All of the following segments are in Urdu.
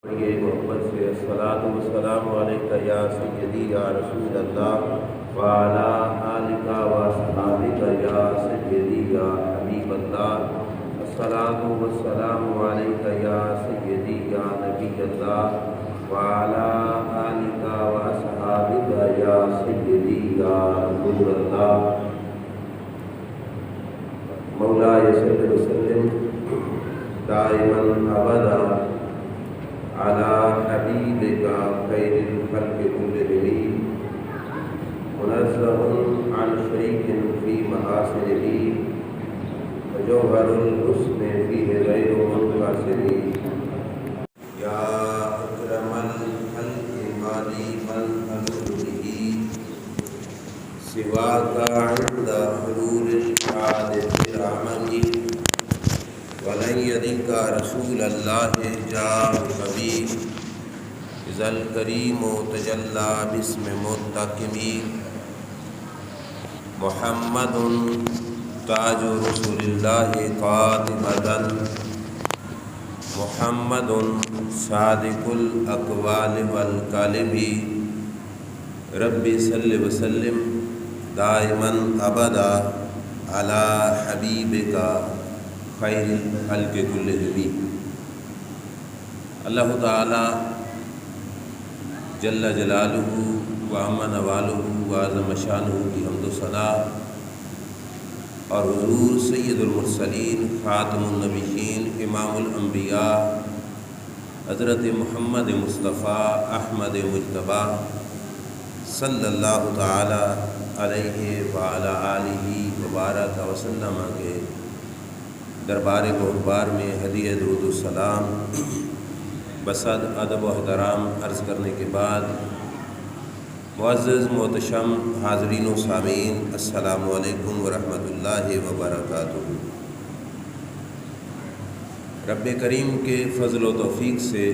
یہ محمد سے الصلاۃ والسلام علیک یا سیدی یا رسول اللہ وعلی آلک و اصحابک یا سیدی یا حبیب اللہ الصلاۃ والسلام علیک یا سیدی یا نبی اللہ وعلی آلک و اصحابک یا سیدی یا رسول اللہ مولاي صل وسلم دائما ابدا على حبيبك خير الخلق كلهم منزه عن شريك في محاسنه وجوهر الحسن فيه غير منقسم يا أكرم الخلق مالي من ألوذ به سواك عند حلول الحادث العمل ولن يدك رسول الله جاء بي إذا الكريم تجلى باسم متكم محمد تاج رسول الله قاطبة محمد صادق الأقوال والكلم ربي صل وسلم دائما أبدا على حبيبك خیر الخلق کلہم۔ اللہ تعالی جل جلالہ و عم نوالہ و اعظم شانہ کی حمد و ثنا اور حضور سید المرسلین خاتم النبیین امام الانبیاء حضرت محمد مصطفیٰ احمد مجتبیٰ صلی اللہ تعالی علیہ وعلی آلہ وبارک وسلم کے دربار گہربار میں ہدیہ درود السلام بصد ادب و احترام عرض کرنے کے بعد معزز محتشم حاضرین و سامعین السلام علیکم ورحمۃ اللہ وبرکاتہ۔ رب کریم کے فضل و توفیق سے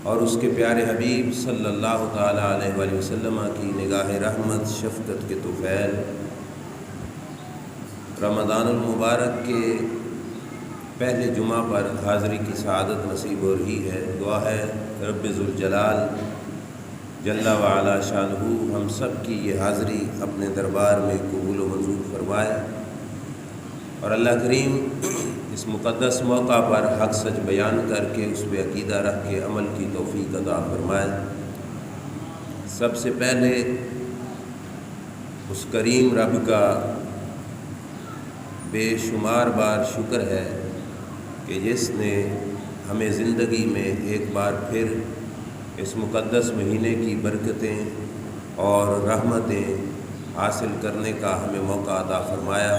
اور اس کے پیارے حبیب صلی اللہ تعالیٰ علیہ وآلہ وسلم کی نگاہ رحمت شفقت کے طفیل رمضان المبارک کے پہلے جمعہ پر حاضری کی سعادت نصیب ہو رہی ہے۔ دعا ہے رب ذوالجلال جل وعلا شانہ ہم سب کی یہ حاضری اپنے دربار میں قبول و منظور فرمائے اور اللہ کریم اس مقدس موقع پر حق سچ بیان کر کے اس پہ عقیدہ رکھ کے عمل کی توفیق عطا فرمائے۔ سب سے پہلے اس کریم رب کا بے شمار بار شکر ہے کہ جس نے ہمیں زندگی میں ایک بار پھر اس مقدس مہینے کی برکتیں اور رحمتیں حاصل کرنے کا ہمیں موقع عطا فرمایا۔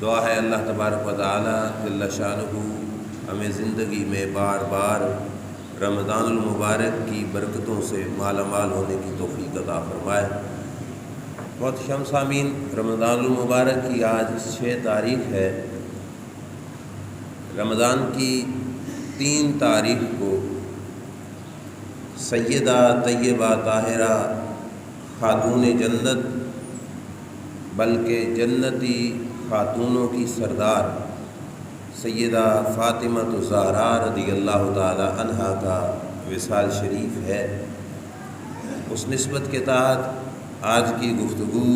دعا ہے اللہ تبارک و تعالی جل شانہ ہمیں زندگی میں بار بار رمضان المبارک کی برکتوں سے مالا مال ہونے کی توفیق عطا فرمائے۔ محتشم سامعین، رمضان المبارک کی آج 6 تاریخ ہے۔ رمضان کی 3 تاریخ کو سیدہ طیبہ طاہرہ خاتون جنت بلکہ جنتی خاتونوں کی سردار سیدہ فاطمہ الزہراء رضی اللہ تعالی عنہا کا وصال شریف ہے۔ اس نسبت کے تحت آج کی گفتگو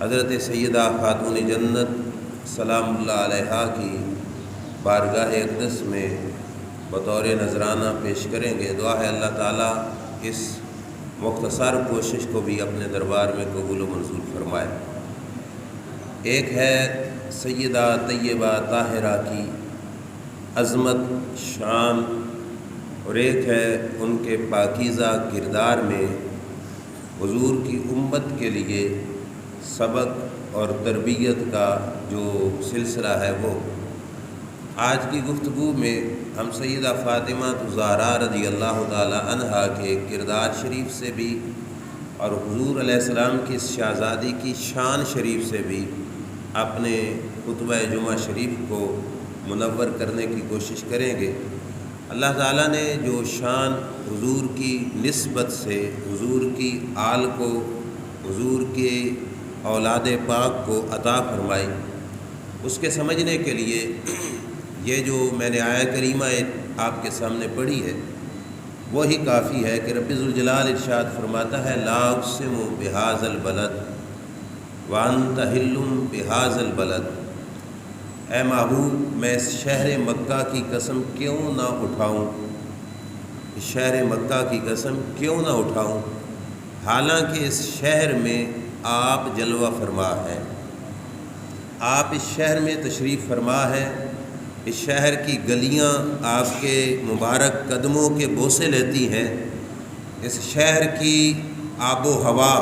حضرت سیدہ خاتون جنت سلام اللہ علیہا کی بارگاہ اقدس میں بطور نذرانہ پیش کریں گے۔ دعا ہے اللہ تعالیٰ اس مختصر کوشش کو بھی اپنے دربار میں قبول و منظور فرمائے۔ ایک ہے سیدہ طیبہ طاہرہ کی عظمت شان اور ایک ہے ان کے پاکیزہ کردار میں حضور کی امت کے لیے سبق اور تربیت کا جو سلسلہ ہے وہ۔ آج کی گفتگو میں ہم سیدہ فاطمہ الزہراء رضی اللہ تعالی عنہا کے کردار شریف سے بھی اور حضور علیہ السلام کی اس شہزادی کی شان شریف سے بھی اپنے خطبہ جمعہ شریف کو منور کرنے کی کوشش کریں گے۔ اللہ تعالیٰ نے جو شان حضور کی نسبت سے حضور کی آل کو حضور کے اولاد پاک کو عطا فرمائی، اس کے سمجھنے کے لیے یہ جو میں نے آیہ کریمہ آپ کے سامنے پڑھی ہے وہی کافی ہے کہ رب ذوالجلال ارشاد فرماتا ہے لا اقسم بہذا البلد وانت حل بہذا البلد، اے محبوب میں اس شہر مکہ کی قسم کیوں نہ اٹھاؤں، اس شہر مکہ کی قسم کیوں نہ اٹھاؤں، حالانکہ اس شہر میں آپ جلوہ فرما ہے، آپ اس شہر میں تشریف فرما ہے، اس شہر کی گلیاں آپ کے مبارک قدموں کے بوسے لیتی ہیں، اس شہر کی آب و ہوا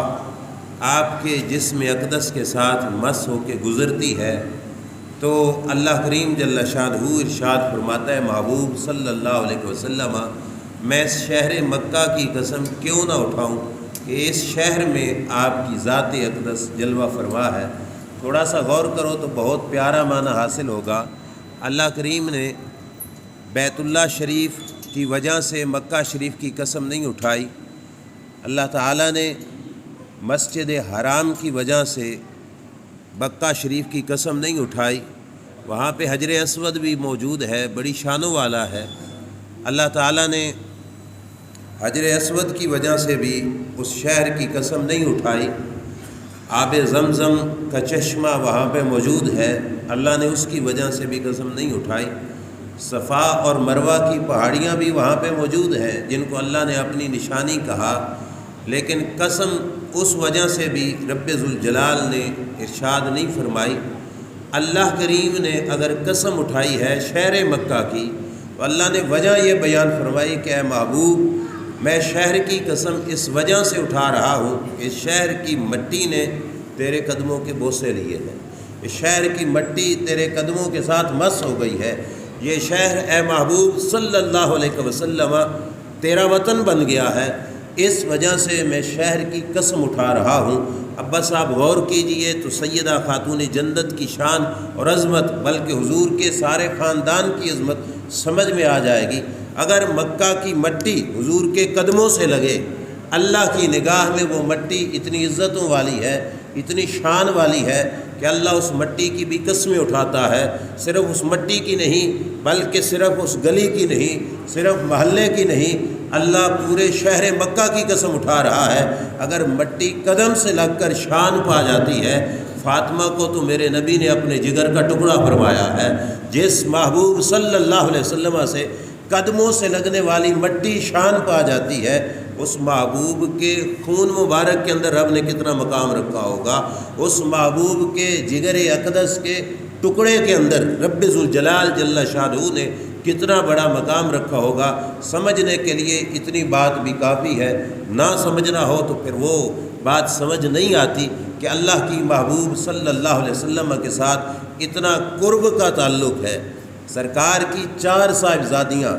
آپ کے جسم اقدس کے ساتھ مس ہو کے گزرتی ہے۔ تو اللہ کریم جل شانہ ارشاد فرماتا ہے محبوب صلی اللہ علیہ وسلم میں اس شہر مکہ کی قسم کیوں نہ اٹھاؤں کہ اس شہر میں آپ کی ذات اقدس جلوہ فرما ہے۔ تھوڑا سا غور کرو تو بہت پیارا معنی حاصل ہوگا۔ اللہ کریم نے بیت اللہ شریف کی وجہ سے مکہ شریف کی قسم نہیں اٹھائی، اللہ تعالیٰ نے مسجد حرام کی وجہ سے مکہ شریف کی قسم نہیں اٹھائی، وہاں پہ حجر اسود بھی موجود ہے، بڑی شانوں والا ہے، اللہ تعالیٰ نے حجر اسود کی وجہ سے بھی اس شہر کی قسم نہیں اٹھائی، آب زمزم کا چشمہ وہاں پہ موجود ہے، اللہ نے اس کی وجہ سے بھی قسم نہیں اٹھائی، صفا اور مروہ کی پہاڑیاں بھی وہاں پہ موجود ہیں جن کو اللہ نے اپنی نشانی کہا، لیکن قسم اس وجہ سے بھی رب ذوالجلال نے ارشاد نہیں فرمائی۔ اللہ کریم نے اگر قسم اٹھائی ہے شہر مکہ کی تو اللہ نے وجہ یہ بیان فرمائی کہ اے محبوب میں شہر کی قسم اس وجہ سے اٹھا رہا ہوں کہ شہر کی مٹی نے تیرے قدموں کے بوسے لیے ہیں، اس شہر کی مٹی تیرے قدموں کے ساتھ مس ہو گئی ہے، یہ شہر اے محبوب صلی اللہ علیہ وسلم تیرا وطن بن گیا ہے، اس وجہ سے میں شہر کی قسم اٹھا رہا ہوں۔ اب بس آپ غور کیجئے تو سیدہ خاتون جنت کی شان اور عظمت بلکہ حضور کے سارے خاندان کی عظمت سمجھ میں آ جائے گی۔ اگر مکہ کی مٹی حضور کے قدموں سے لگے، اللہ کی نگاہ میں وہ مٹی اتنی عزتوں والی ہے، اتنی شان والی ہے کہ اللہ اس مٹی کی بھی قسمیں اٹھاتا ہے، صرف اس مٹی کی نہیں بلکہ صرف اس گلی کی نہیں، صرف محلے کی نہیں، اللہ پورے شہر مکہ کی قسم اٹھا رہا ہے۔ اگر مٹی قدم سے لگ کر شان پا جاتی ہے، فاطمہ کو تو میرے نبی نے اپنے جگر کا ٹکڑا فرمایا ہے، جس محبوب صلی اللہ علیہ وسلم سے قدموں سے لگنے والی مٹی شان پا جاتی ہے، اس محبوب کے خون مبارک کے اندر رب نے کتنا مقام رکھا ہوگا، اس محبوب کے جگر اقدس کے ٹکڑے کے اندر رب ذوالجلال جل شانہ نے کتنا بڑا مقام رکھا ہوگا۔ سمجھنے کے لیے اتنی بات بھی کافی ہے، نہ سمجھنا ہو تو پھر وہ بات سمجھ نہیں آتی کہ اللہ کی محبوب صلی اللہ علیہ وسلم کے ساتھ اتنا قرب کا تعلق ہے۔ سرکار کی 4 صاحبزادیاں،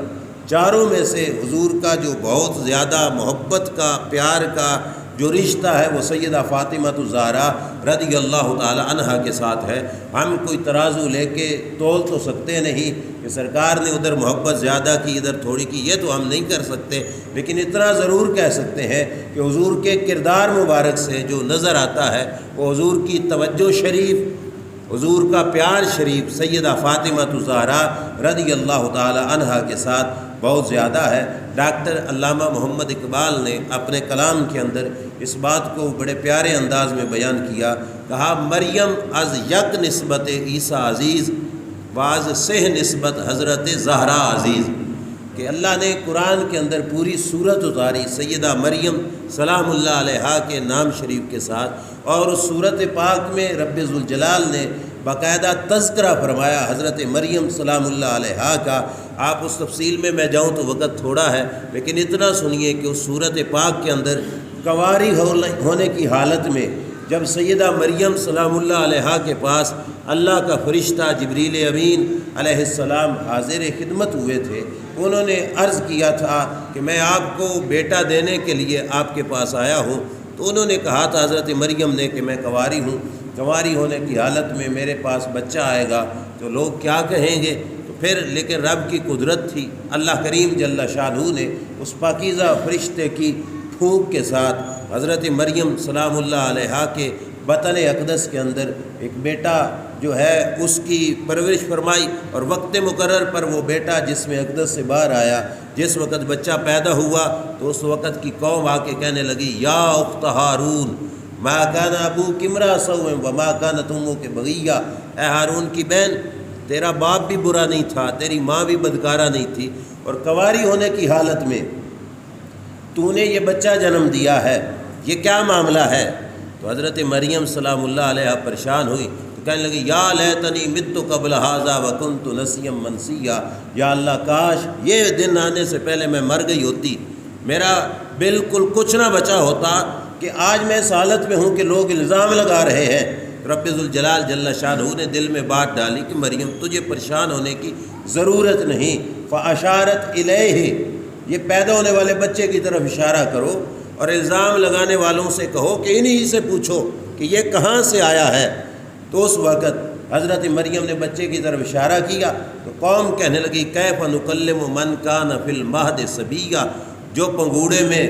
چاروں میں سے حضور کا جو بہت زیادہ محبت کا، پیار کا جو رشتہ ہے وہ سیدہ فاطمہ الزہرا رضی اللہ تعالی عنہا کے ساتھ ہے۔ ہم کوئی ترازو لے کے تول تو سکتے نہیں کہ سرکار نے ادھر محبت زیادہ کی ادھر تھوڑی کی، یہ تو ہم نہیں کر سکتے، لیکن اتنا ضرور کہہ سکتے ہیں کہ حضور کے کردار مبارک سے جو نظر آتا ہے وہ حضور کی توجہ شریف، حضور کا پیار شریف سیدہ فاطمہ الزہرا رضی اللہ تعالی عنہا کے ساتھ بہت زیادہ ہے۔ ڈاکٹر علامہ محمد اقبال نے اپنے کلام کے اندر اس بات کو بڑے پیارے انداز میں بیان کیا، کہا مریم از یک نسبت عیسیٰ عزیز واز سہ نسبت حضرت زہرا عزیز، کہ اللہ نے قرآن کے اندر پوری صورت اتاری سیدہ مریم سلام اللہ علیہا کے نام شریف کے ساتھ، اور اس صورت پاک میں رب ذوالجلال نے باقاعدہ تذکرہ فرمایا حضرت مریم سلام اللہ علیہا کا۔ آپ اس تفصیل میں جاؤں تو وقت تھوڑا ہے، لیکن اتنا سنیے کہ اس صورت پاک کے اندر کنواری ہونے کی حالت میں جب سیدہ مریم سلام اللہ علیہا کے پاس اللہ کا فرشتہ جبریل امین علیہ السلام حاضر خدمت ہوئے تھے، انہوں نے عرض کیا تھا کہ میں آپ کو بیٹا دینے کے لیے آپ کے پاس آیا ہوں، تو انہوں نے کہا تھا حضرت مریم نے کہ میں کنواری ہوں، کنواری ہونے کی حالت میں میرے پاس بچہ آئے گا تو لوگ کیا کہیں گے، تو پھر لیکن رب کی قدرت تھی، اللہ کریم جل شانہ نے اس پاکیزہ فرشتے کی پھونک کے ساتھ حضرت مریم سلام اللہ علیہا کے بطن اقدس کے اندر ایک بیٹا جو ہے اس کی پرورش فرمائی، اور وقت مقرر پر وہ بیٹا جس میں اقدس سے باہر آیا، جس وقت بچہ پیدا ہوا تو اس وقت کی قوم آ کے کہنے لگی یا اخت ہارون ما کان ابوک امرأ سوء وما کانت امک بغیہ، اے ہارون کی بہن، تیرا باپ بھی برا نہیں تھا، تیری ماں بھی بدکارہ نہیں تھی، اور کنواری ہونے کی حالت میں تو نے یہ بچہ جنم دیا ہے، یہ کیا معاملہ ہے؟ تو حضرت مریم سلام اللہ علیہ پریشان ہوئی تو کہنے لگی یا لیتنی مت قبل ھذا وکنت نسیا منسیا، یا اللہ کاش یہ دن آنے سے پہلے میں مر گئی ہوتی، میرا بالکل کچھ نہ بچا ہوتا کہ آج میں اس حالت میں ہوں کہ لوگ الزام لگا رہے ہیں۔ رب ذوالجلال جل شانہ نے دل میں بات ڈالی کہ مریم تجھے پریشان ہونے کی ضرورت نہیں، فاشارت الیہ، یہ پیدا ہونے والے بچے کی طرف اشارہ کرو اور الزام لگانے والوں سے کہو کہ انہی سے پوچھو کہ یہ کہاں سے آیا ہے۔ تو اس وقت حضرت مریم نے بچے کی طرف اشارہ کیا تو قوم کہنے لگی کیف نکلم من کان فی المہد صبیا، جو پنگوڑے میں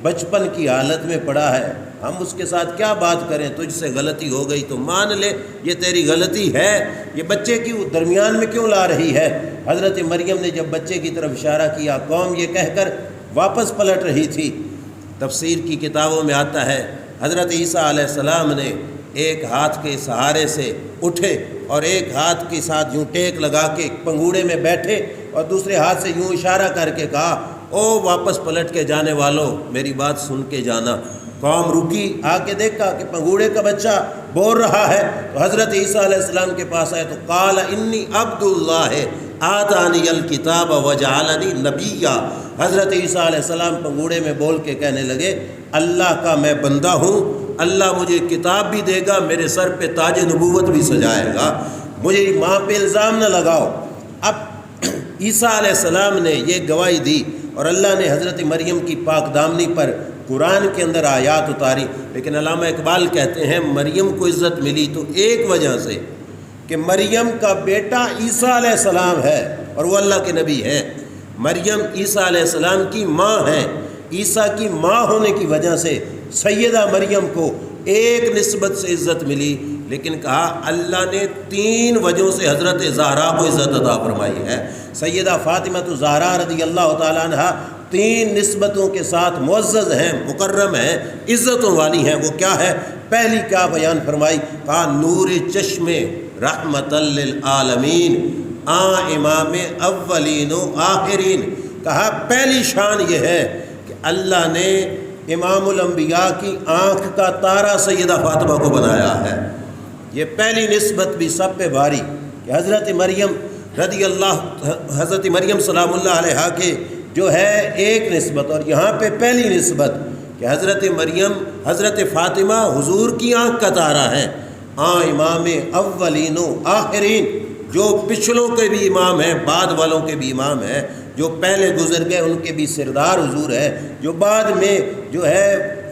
بچپن کی حالت میں پڑا ہے ہم اس کے ساتھ کیا بات کریں، تجھ سے غلطی ہو گئی تو مان لے یہ تیری غلطی ہے، یہ بچے کی درمیان میں کیوں لا رہی ہے؟ حضرت مریم نے جب بچے کی طرف اشارہ کیا قوم یہ کہہ کر واپس پلٹ رہی تھی۔ تفسیر کی کتابوں میں آتا ہے حضرت عیسیٰ علیہ السلام نے ایک ہاتھ کے سہارے سے اٹھے اور ایک ہاتھ کے ساتھ یوں ٹیک لگا کے پنگوڑے میں بیٹھے اور دوسرے ہاتھ سے یوں اشارہ کر کے کہا او واپس پلٹ کے جانے والوں میری بات سن کے جانا۔ قوم رکی، آ کے دیکھا کہ پنگوڑے کا بچہ بول رہا ہے تو حضرت عیسیٰ علیہ السلام کے پاس آئے تو قال انی عبد اللہ آتانی الکتاب وجعلنی نبیا، حضرت عیسیٰ علیہ السلام پنگوڑے میں بول کے کہنے لگے اللہ کا میں بندہ ہوں، اللہ مجھے کتاب بھی دے گا، میرے سر پہ تاج نبوت بھی سجائے گا، مجھے ماں پہ الزام نہ لگاؤ۔ اب عیسیٰ علیہ السلام نے یہ گواہی دی اور اللہ نے حضرت مریم کی پاک دامنی پر قرآن کے اندر آیات اتاری، لیکن علامہ اقبال کہتے ہیں مریم کو عزت ملی تو ایک وجہ سے کہ مریم کا بیٹا عیسیٰ علیہ السلام ہے اور وہ اللہ کے نبی ہے، مریم عیسیٰ علیہ السلام کی ماں ہے، عیسیٰ کی ماں ہونے کی وجہ سے سیدہ مریم کو ایک نسبت سے عزت ملی، لیکن کہا اللہ نے 3 وجہوں سے حضرت زہرا کو عزت عطا فرمائی ہے۔ سیدہ فاطمہ زہرا رضی اللہ تعالیٰ عنہ 3 نسبتوں کے ساتھ معزز ہیں، مکرم ہیں، عزتوں والی ہیں۔ وہ کیا ہے؟ پہلی کیا بیان فرمائی؟ کہا نور چشم رحمت للعالمین امام اولین و آخرین۔ کہا پہلی شان یہ ہے کہ اللہ نے امام الانبیاء کی آنکھ کا تارا سیدہ فاطمہ کو بنایا ہے۔ یہ پہلی نسبت بھی سب پہ بھاری کہ حضرت مریم سلام اللہ علیہ کے جو ہے ایک نسبت، اور یہاں پہ پہلی نسبت کہ حضرت مریم حضرت فاطمہ حضور کی آنکھ کا تارا ہے، امام اولین و آخرین، جو پچھلوں کے بھی امام ہیں، بعد والوں کے بھی امام ہیں، جو پہلے گزر گئے ان کے بھی سردار حضور ہے، جو بعد میں جو ہے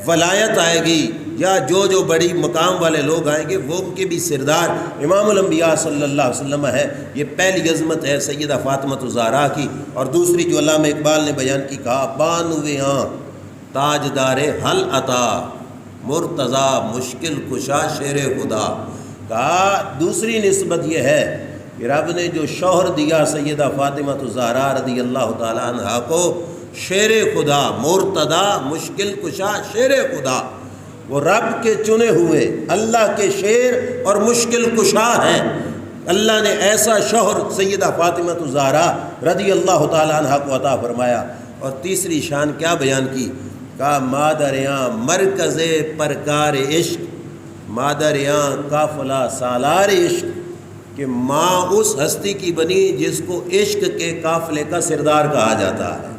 ولایت آئے گی یا جو بڑی مقام والے لوگ آئیں گے وہ ان کے بھی سردار امام الانبیاء صلی اللہ علیہ وسلم ہے۔ یہ پہلی عظمت ہے سیدہ فاطمہ زہرا کی، اور دوسری جو علامہ اقبال نے بیان کی کہا بانوے تاجدار حل عطا مرتضی مشکل کشا شیر خدا۔ کہا دوسری نسبت یہ ہے کہ رب نے جو شوہر دیا سیدہ فاطمہ زہرا رضی اللہ تعالیٰ عنہ کو، شیر خدا، مرتضی مشکل کشا شیر خدا، وہ رب کے چنے ہوئے اللہ کے شیر اور مشکل کشا ہیں۔ اللہ نے ایسا شوہر سیدہ فاطمہ زہرا رضی اللہ تعالیٰ عنہ کو عطا فرمایا۔ اور تیسری شان کیا بیان کی؟ کہا مادریاں مرکز پرکار عشق، مادریاں قافلہ سالار عشق، کہ ماں اس ہستی کی بنی جس کو عشق کے قافلے کا سردار کہا جاتا ہے۔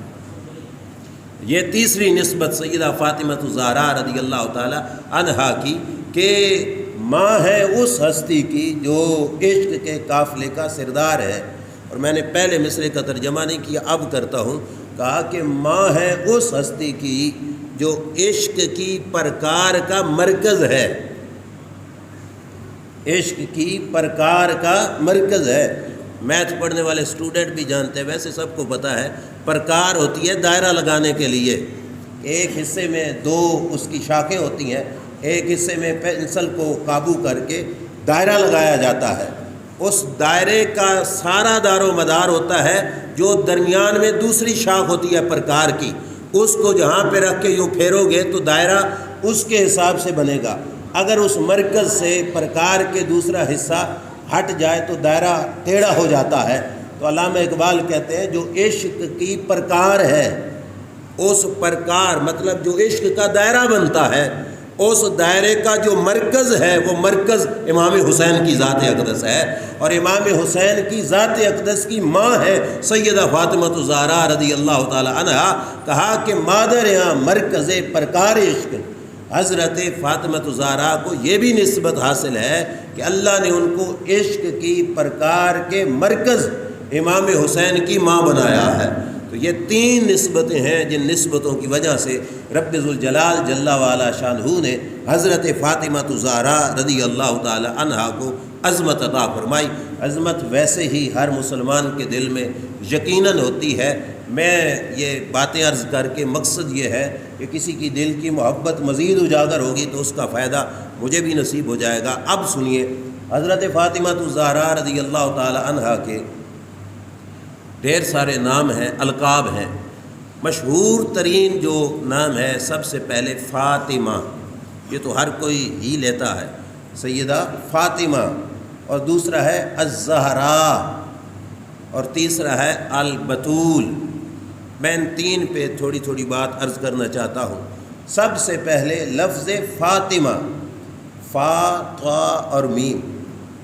یہ تیسری نسبت سیدہ فاطمہ زہرا رضی اللہ تعالی عنہا کی کہ ماں ہے اس ہستی کی جو عشق کے قافلے کا سردار ہے۔ اور میں نے پہلے مصرے کا ترجمہ نہیں کیا، اب کرتا ہوں۔ کہا کہ ماں ہے اس ہستی کی جو عشق کی پرکار کا مرکز ہے، عشق کی پرکار کا مرکز ہے۔ میتھ پڑھنے والے اسٹوڈنٹ بھی جانتے ہیں، ویسے سب کو پتہ ہے، پرکار ہوتی ہے دائرہ لگانے کے لیے، ایک حصے میں 2 اس کی شاخیں ہوتی ہیں، ایک حصے میں پینسل کو قابو کر کے دائرہ لگایا جاتا ہے، اس دائرے کا سارا دار و مدار ہوتا ہے جو درمیان میں دوسری شاخ ہوتی ہے پرکار کی، اس کو جہاں پہ رکھ کے یوں پھیرو گے تو دائرہ اس کے حساب سے بنے گا۔ اگر اس مرکز سے پرکار کے دوسرا حصہ ہٹ جائے تو دائرہ ٹیڑھا ہو جاتا ہے۔ تو علامہ اقبال کہتے ہیں جو عشق کی پرکار ہے، اس پرکار مطلب جو عشق کا دائرہ بنتا ہے، اس دائرے کا جو مرکز ہے وہ مرکز امام حسین کی ذات اقدس ہے، اور امام حسین کی ذات اقدس کی ماں ہے سیدہ فاطمہ الزہرا رضی اللہ تعالی عنہا۔ کہا کہ مادر یہاں مرکز پرکار عشق حضرت فاطمہ الزہرا کو یہ بھی نسبت حاصل ہے کہ اللہ نے ان کو عشق کی پرکار کے مرکز امام حسین کی ماں بنایا ہے۔ تو یہ تین نسبتیں ہیں جن نسبتوں کی وجہ سے رب ذوالجلال جل وعلا شانہ نے حضرت فاطمہ الزہرا رضی اللہ تعالی عنہا کو عظمت عطا فرمائی۔ عظمت ویسے ہی ہر مسلمان کے دل میں یقیناً ہوتی ہے۔ میں یہ باتیں عرض کر کے مقصد یہ ہے کہ کسی کی دل کی محبت مزید اجاگر ہوگی تو اس کا فائدہ مجھے بھی نصیب ہو جائے گا۔ اب سنیے، حضرت فاطمہ الزہرا رضی اللہ تعالی عنہا کے ڈھیر سارے نام ہیں، القاب ہیں۔ مشہور ترین جو نام ہے سب سے پہلے فاطمہ، یہ تو ہر کوئی ہی لیتا ہے، سیدہ فاطمہ، اور دوسرا ہے الزہرا، اور تیسرا ہے البتول۔ میں ان تین پہ تھوڑی تھوڑی بات عرض کرنا چاہتا ہوں۔ سب سے پہلے لفظ فاطمہ، فا، طا اور میم۔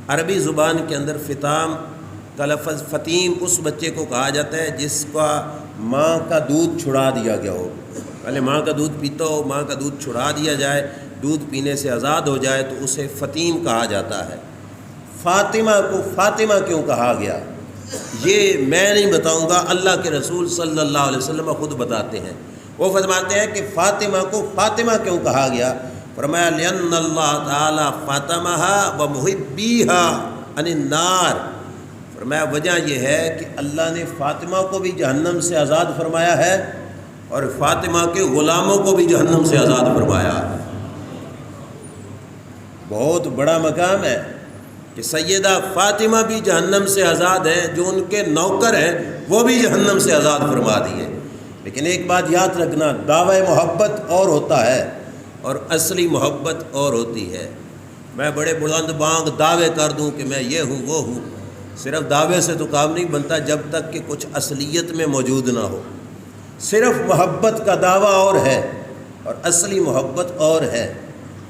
عربی زبان کے اندر فطام کا لفظ فطیم اس بچے کو کہا جاتا ہے جس کا ماں کا دودھ چھڑا دیا گیا ہو۔ پہلے ماں کا دودھ پیتا ہو، ماں کا دودھ چھڑا دیا جائے، دودھ پینے سے آزاد ہو جائے تو اسے فطیم کہا جاتا ہے۔ فاطمہ کو فاطمہ کیوں کہا گیا یہ میں نہیں بتاؤں گا، اللہ کے رسول صلی اللہ علیہ وسلم خود بتاتے ہیں۔ وہ فرماتے ہیں کہ فاطمہ کو فاطمہ کیوں کہا گیا؟ فرمایا لأن اللہ تعالی فاطمہا ومحبیہا عن النار۔ فرمایا وجہ یہ ہے کہ اللہ نے فاطمہ کو بھی جہنم سے آزاد فرمایا ہے اور فاطمہ کے غلاموں کو بھی جہنم سے آزاد فرمایا ہے۔ بہت بڑا مقام ہے کہ سیدہ فاطمہ بھی جہنم سے آزاد ہیں، جو ان کے نوکر ہیں وہ بھی جہنم سے آزاد فرما دیے۔ لیکن ایک بات یاد رکھنا، دعوی محبت اور ہوتا ہے اور اصلی محبت اور ہوتی ہے۔ میں بڑے بلند بانگ دعوے کر دوں کہ میں یہ ہوں وہ ہوں، صرف دعوے سے تو کام نہیں بنتا جب تک کہ کچھ اصلیت میں موجود نہ ہو۔ صرف محبت کا دعویٰ اور ہے اور اصلی محبت اور ہے۔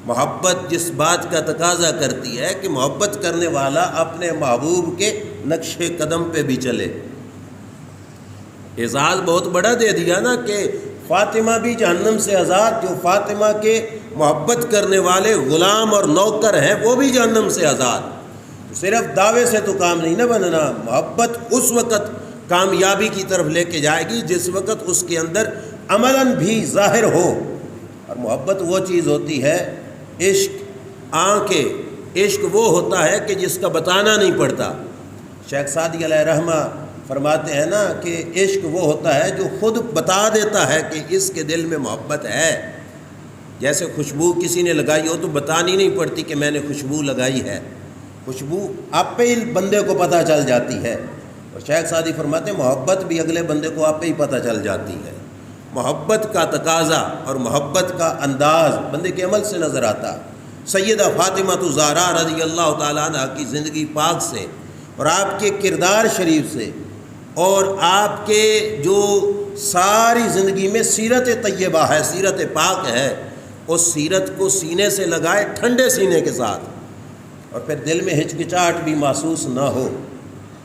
محبت جس بات کا تقاضا کرتی ہے کہ محبت کرنے والا اپنے محبوب کے نقش قدم پہ بھی چلے۔ اعزاز بہت بڑا دے دیا نا کہ فاطمہ بھی جہنم سے آزاد، جو فاطمہ کے محبت کرنے والے غلام اور نوکر ہیں وہ بھی جہنم سے آزاد۔ صرف دعوے سے تو کام نہیں نہ بننا، محبت اس وقت کامیابی کی طرف لے کے جائے گی جس وقت اس کے اندر عملاً بھی ظاہر ہو۔ اور محبت وہ چیز ہوتی ہے، عشق آنکھیں، عشق وہ ہوتا ہے کہ جس کا بتانا نہیں پڑتا۔ شیخ سعدی علیہ رحمہ فرماتے ہیں نا کہ عشق وہ ہوتا ہے جو خود بتا دیتا ہے کہ اس کے دل میں محبت ہے۔ جیسے خوشبو کسی نے لگائی ہو تو بتانی نہیں پڑتی کہ میں نے خوشبو لگائی ہے، خوشبو آپ ہی بندے کو پتہ چل جاتی ہے۔ اور شیخ سعدی فرماتے ہیں محبت بھی اگلے بندے کو آپ ہی پتہ چل جاتی ہے۔ محبت کا تقاضا اور محبت کا انداز بندے کے عمل سے نظر آتا۔ سیدہ فاطمہ الزہرا رضی اللہ تعالیٰ عنہ کی زندگی پاک سے اور آپ کے کردار شریف سے اور آپ کے جو ساری زندگی میں سیرت طیبہ ہے، سیرت پاک ہے، اس سیرت کو سینے سے لگائے ٹھنڈے سینے کے ساتھ، اور پھر دل میں ہچکچاہٹ بھی محسوس نہ ہو،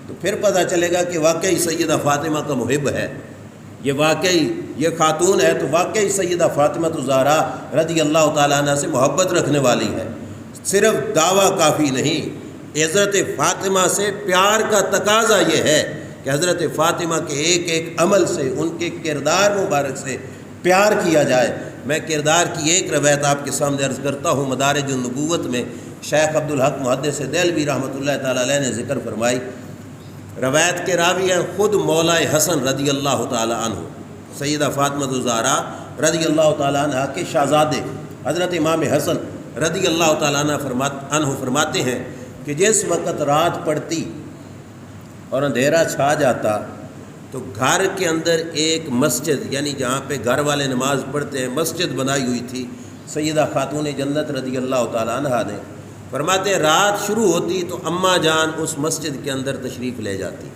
تو پھر پتہ چلے گا کہ واقعی سیدہ فاطمہ کا محب ہے، یہ واقعی یہ خاتون ہے تو واقعی سیدہ فاطمہ الزہرا رضی اللہ تعالیٰ عنہ سے محبت رکھنے والی ہے۔ صرف دعویٰ کافی نہیں، حضرت فاطمہ سے پیار کا تقاضا یہ ہے کہ حضرت فاطمہ کے ایک ایک عمل سے، ان کے کردار مبارک سے پیار کیا جائے۔ میں کردار کی ایک روایت آپ کے سامنے عرض کرتا ہوں، مدارج النبوت میں شیخ عبدالحق محدث دہلوی رحمۃ اللہ تعالیٰ علیہ نے ذکر فرمائی۔ روایت کے راوی ہیں خود مولا حسن رضی اللہ تعالیٰ عنہ، سیدہ فاطمہ الزہرا رضی اللہ تعالیٰ عنہ کے شہزادے حضرت امام حسن رضی اللہ تعالیٰ عنہ فرماتے ہیں کہ جس وقت رات پڑتی اور اندھیرا چھا جاتا تو گھر کے اندر ایک مسجد، یعنی جہاں پہ گھر والے نماز پڑھتے ہیں، مسجد بنائی ہوئی تھی سیدہ خاتون جنت رضی اللہ تعالیٰ عنہا نے۔ فرماتے ہیں رات شروع ہوتی تو اماں جان اس مسجد کے اندر تشریف لے جاتی،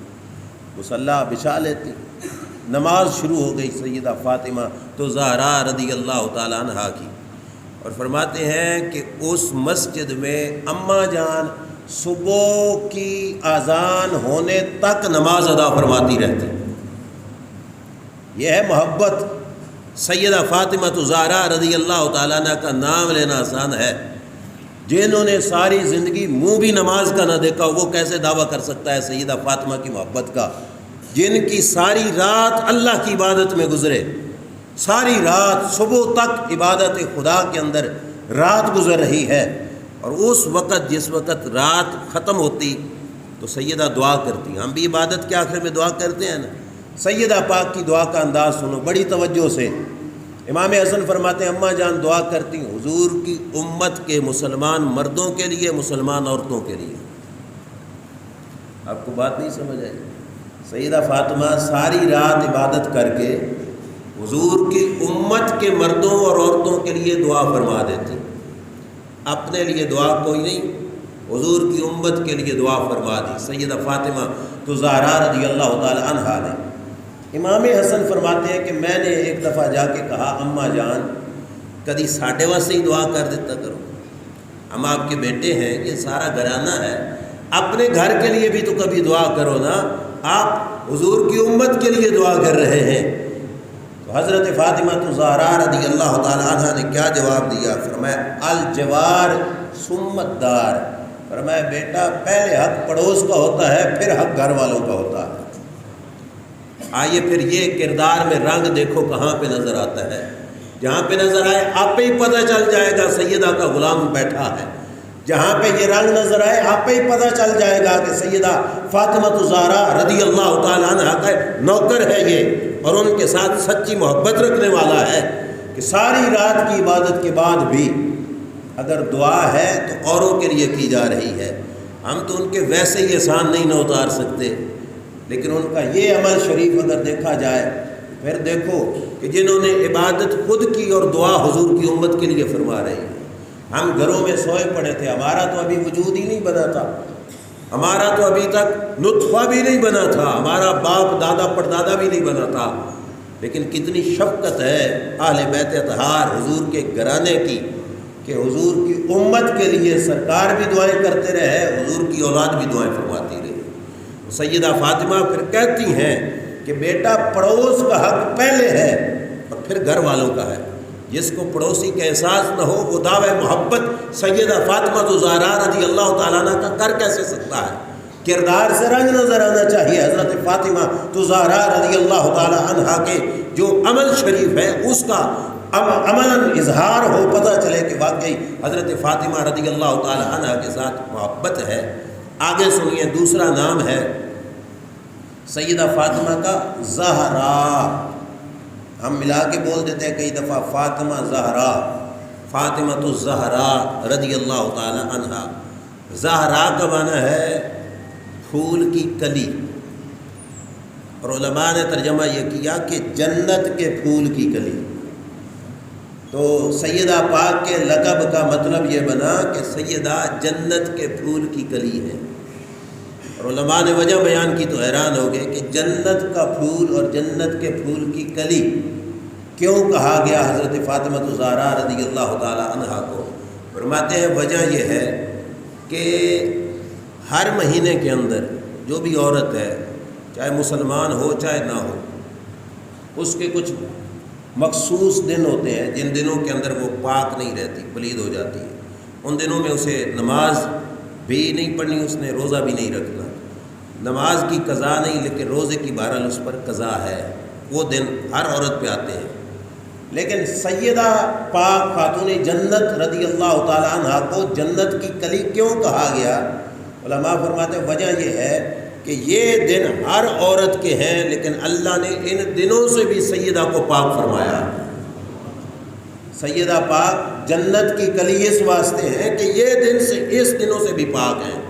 مصلی بچھا لیتی، نماز شروع ہو گئی سیدہ فاطمہ تو زہرا رضی اللہ تعالیٰ عنہا کی، اور فرماتے ہیں کہ اس مسجد میں اماں جان صبح کی اذان ہونے تک نماز ادا فرماتی رہتی۔ یہ ہے محبت۔ سیدہ فاطمہ زہرا رضی اللہ تعالیٰ عنہ کا نام لینا آسان ہے، جنہوں نے ساری زندگی منہ بھی نماز کا نہ دیکھا وہ کیسے دعویٰ کر سکتا ہے سیدہ فاطمہ کی محبت کا؟ جن کی ساری رات اللہ کی عبادت میں گزرے، ساری رات صبح تک عبادت خدا کے اندر رات گزر رہی ہے، اور اس وقت جس وقت رات ختم ہوتی تو سیدہ دعا کرتی۔ ہم بھی عبادت کے آخر میں دعا کرتے ہیں نا، سیدہ پاک کی دعا کا انداز سنو بڑی توجہ سے۔ امام حسن فرماتے ہیں اماں جان دعا کرتی حضور کی امت کے مسلمان مردوں کے لیے، مسلمان عورتوں کے لیے۔ آپ کو بات نہیں سمجھ آئی؟ سیدہ فاطمہ ساری رات عبادت کر کے حضور کی امت کے مردوں اور عورتوں کے لیے دعا فرما دیتی، اپنے لیے دعا کوئی نہیں، حضور کی امت کے لیے دعا فرما دی سیدہ فاطمہ زہرا رضی اللہ تعالی عنہا نے۔ امام حسن فرماتے ہیں کہ میں نے ایک دفعہ جا کے کہا اماں جان کدی ساڈے واسطے ہی دعا کر دیتا کرو، ہم آپ کے بیٹے ہیں، یہ سارا گھرانہ ہے، اپنے گھر کے لیے بھی تو کبھی دعا کرو نا، آپ حضور کی امت کے لیے دعا کر رہے ہیں۔ تو حضرت فاطمہ زہرا رضی اللہ تعالی عنہا نے کیا جواب دیا؟ فرمایا الجوار ثم الدار، فرمایا بیٹا پہلے حق پڑوس کا ہوتا ہے پھر حق گھر والوں کا ہوتا ہے۔ آئیے پھر یہ کردار میں رنگ دیکھو کہاں پہ نظر آتا ہے، جہاں پہ نظر آئے آپ ہی پتہ چل جائے گا سیدہ کا غلام بیٹھا ہے، جہاں پہ یہ رنگ نظر آئے آپ ہی پتہ چل جائے گا کہ سیدہ فاطمہ زہرا رضی اللہ تعالیٰ عنہ کا نوکر ہے یہ، اور ان کے ساتھ سچی محبت رکھنے والا ہے کہ ساری رات کی عبادت کے بعد بھی اگر دعا ہے تو اوروں کے لیے کی جا رہی ہے۔ ہم تو ان کے ویسے ہی احسان نہیں نہ اتار سکتے، لیکن ان کا یہ عمل شریف اگر دیکھا جائے پھر دیکھو کہ جنہوں نے عبادت خود کی اور دعا حضور کی امت کے لیے فرما رہی ہے۔ ہم گھروں میں سوئے پڑے تھے، ہمارا تو ابھی وجود ہی نہیں بنا تھا، ہمارا تو ابھی تک نطفہ بھی نہیں بنا تھا، ہمارا باپ دادا پردادا بھی نہیں بنا تھا، لیکن کتنی شفقت ہے اہل بیت اطہار حضور کے گھرانے کی کہ حضور کی امت کے لیے سرکار بھی دعائیں کرتے رہے، حضور کی اولاد بھی دعائیں فرماتی رہی۔ سیدہ فاطمہ پھر کہتی ہیں کہ بیٹا پڑوس کا حق پہلے ہے اور پھر گھر والوں کا ہے۔ جس کو پڑوسی کا احساس نہ ہو وہ دعوی محبت سیدہ فاطمہ زہرا رضی اللہ تعالیٰ عنہ کا کر کیسے سکتا ہے؟ کردار سے رنگ نظر آنا چاہیے حضرت فاطمہ زہرا رضی اللہ تعالیٰ عنہ کے جو عمل شریف ہے اس کا عملاً اظہار ہو، پتہ چلے کہ واقعی حضرت فاطمہ رضی اللہ تعالیٰ عنہ کے ساتھ محبت ہے۔ آگے سنیے دوسرا نام ہے سیدہ فاطمہ کا زہرا، ہم ملا کے بول دیتے ہیں کئی دفعہ فاطمہ زہرا، فاطمہ زہرا رضی اللہ تعالی عنہا۔ زہرا کا معنی ہے پھول کی کلی، اور علماء نے ترجمہ یہ کیا کہ جنت کے پھول کی کلی۔ تو سیدہ پاک کے لقب کا مطلب یہ بنا کہ سیدہ جنت کے پھول کی کلی ہے، اور علماء نے وجہ بیان کی تو حیران ہو گئے کہ جنت کا پھول اور جنت کے پھول کی کلی کیوں کہا گیا حضرت فاطمہ زہرا رضی اللہ تعالی عنہا کو؟ فرماتے ہیں وجہ یہ ہے کہ ہر مہینے کے اندر جو بھی عورت ہے، چاہے مسلمان ہو چاہے نہ ہو، اس کے کچھ مخصوص دن ہوتے ہیں جن دنوں کے اندر وہ پاک نہیں رہتی، پلید ہو جاتی ہے۔ ان دنوں میں اسے نماز بھی نہیں پڑھنی، اس نے روزہ بھی نہیں رکھنا، نماز کی قضا نہیں لیکن روزے کی بہرحال اس پر قضا ہے۔ وہ دن ہر عورت پہ آتے ہیں، لیکن سیدہ پاک خاتون جنت رضی اللہ تعالی عنہ کو جنت کی کلی کیوں کہا گیا؟ علماء فرماتے ہیں وجہ یہ ہے کہ یہ دن ہر عورت کے ہیں، لیکن اللہ نے ان دنوں سے بھی سیدہ کو پاک فرمایا۔ سیدہ پاک جنت کی کلی اس واسطے ہے کہ یہ دن سے اس دنوں سے بھی پاک ہیں۔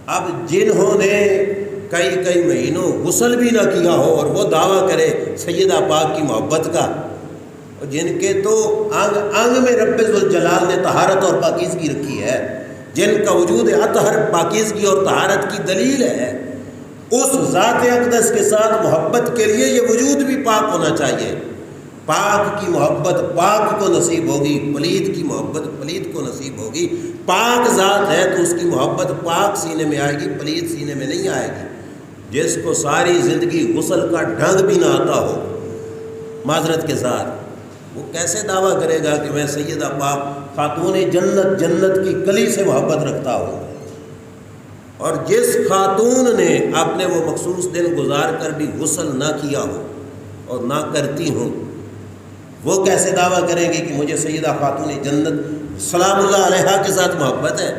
اب جنہوں نے کئی مہینوں غسل بھی نہ کیا ہو اور وہ دعویٰ کرے سیدہ پاک کی محبت کا، اور جن کے تو انگ میں رب ذوالجلال نے طہارت اور پاکیزگی رکھی ہے، جن کا وجود اطہر پاکیزگی اور طہارت کی دلیل ہے، اس ذات اقدس کے ساتھ محبت کے لیے یہ وجود بھی پاک ہونا چاہیے۔ پاک کی محبت پاک کو نصیب ہوگی، پلید کی محبت پلید کو نصیب ہوگی۔ پاک ذات ہے تو اس کی محبت پاک سینے میں آئے گی، پلید سینے میں نہیں آئے گی۔ جس کو ساری زندگی غسل کا ڈھنگ بھی نہ آتا ہو معذرت کے ساتھ، وہ کیسے دعویٰ کرے گا کہ میں سیدہ پاک خاتون جنت کی کلی سے محبت رکھتا ہوں؟ اور جس خاتون نے اپنے وہ مخصوص دن گزار کر بھی غسل نہ کیا ہو اور نہ کرتی ہوں، وہ کیسے دعویٰ کریں گے کہ مجھے سیدہ خاتون جنت سلام اللہ علیہا کے ساتھ محبت ہے؟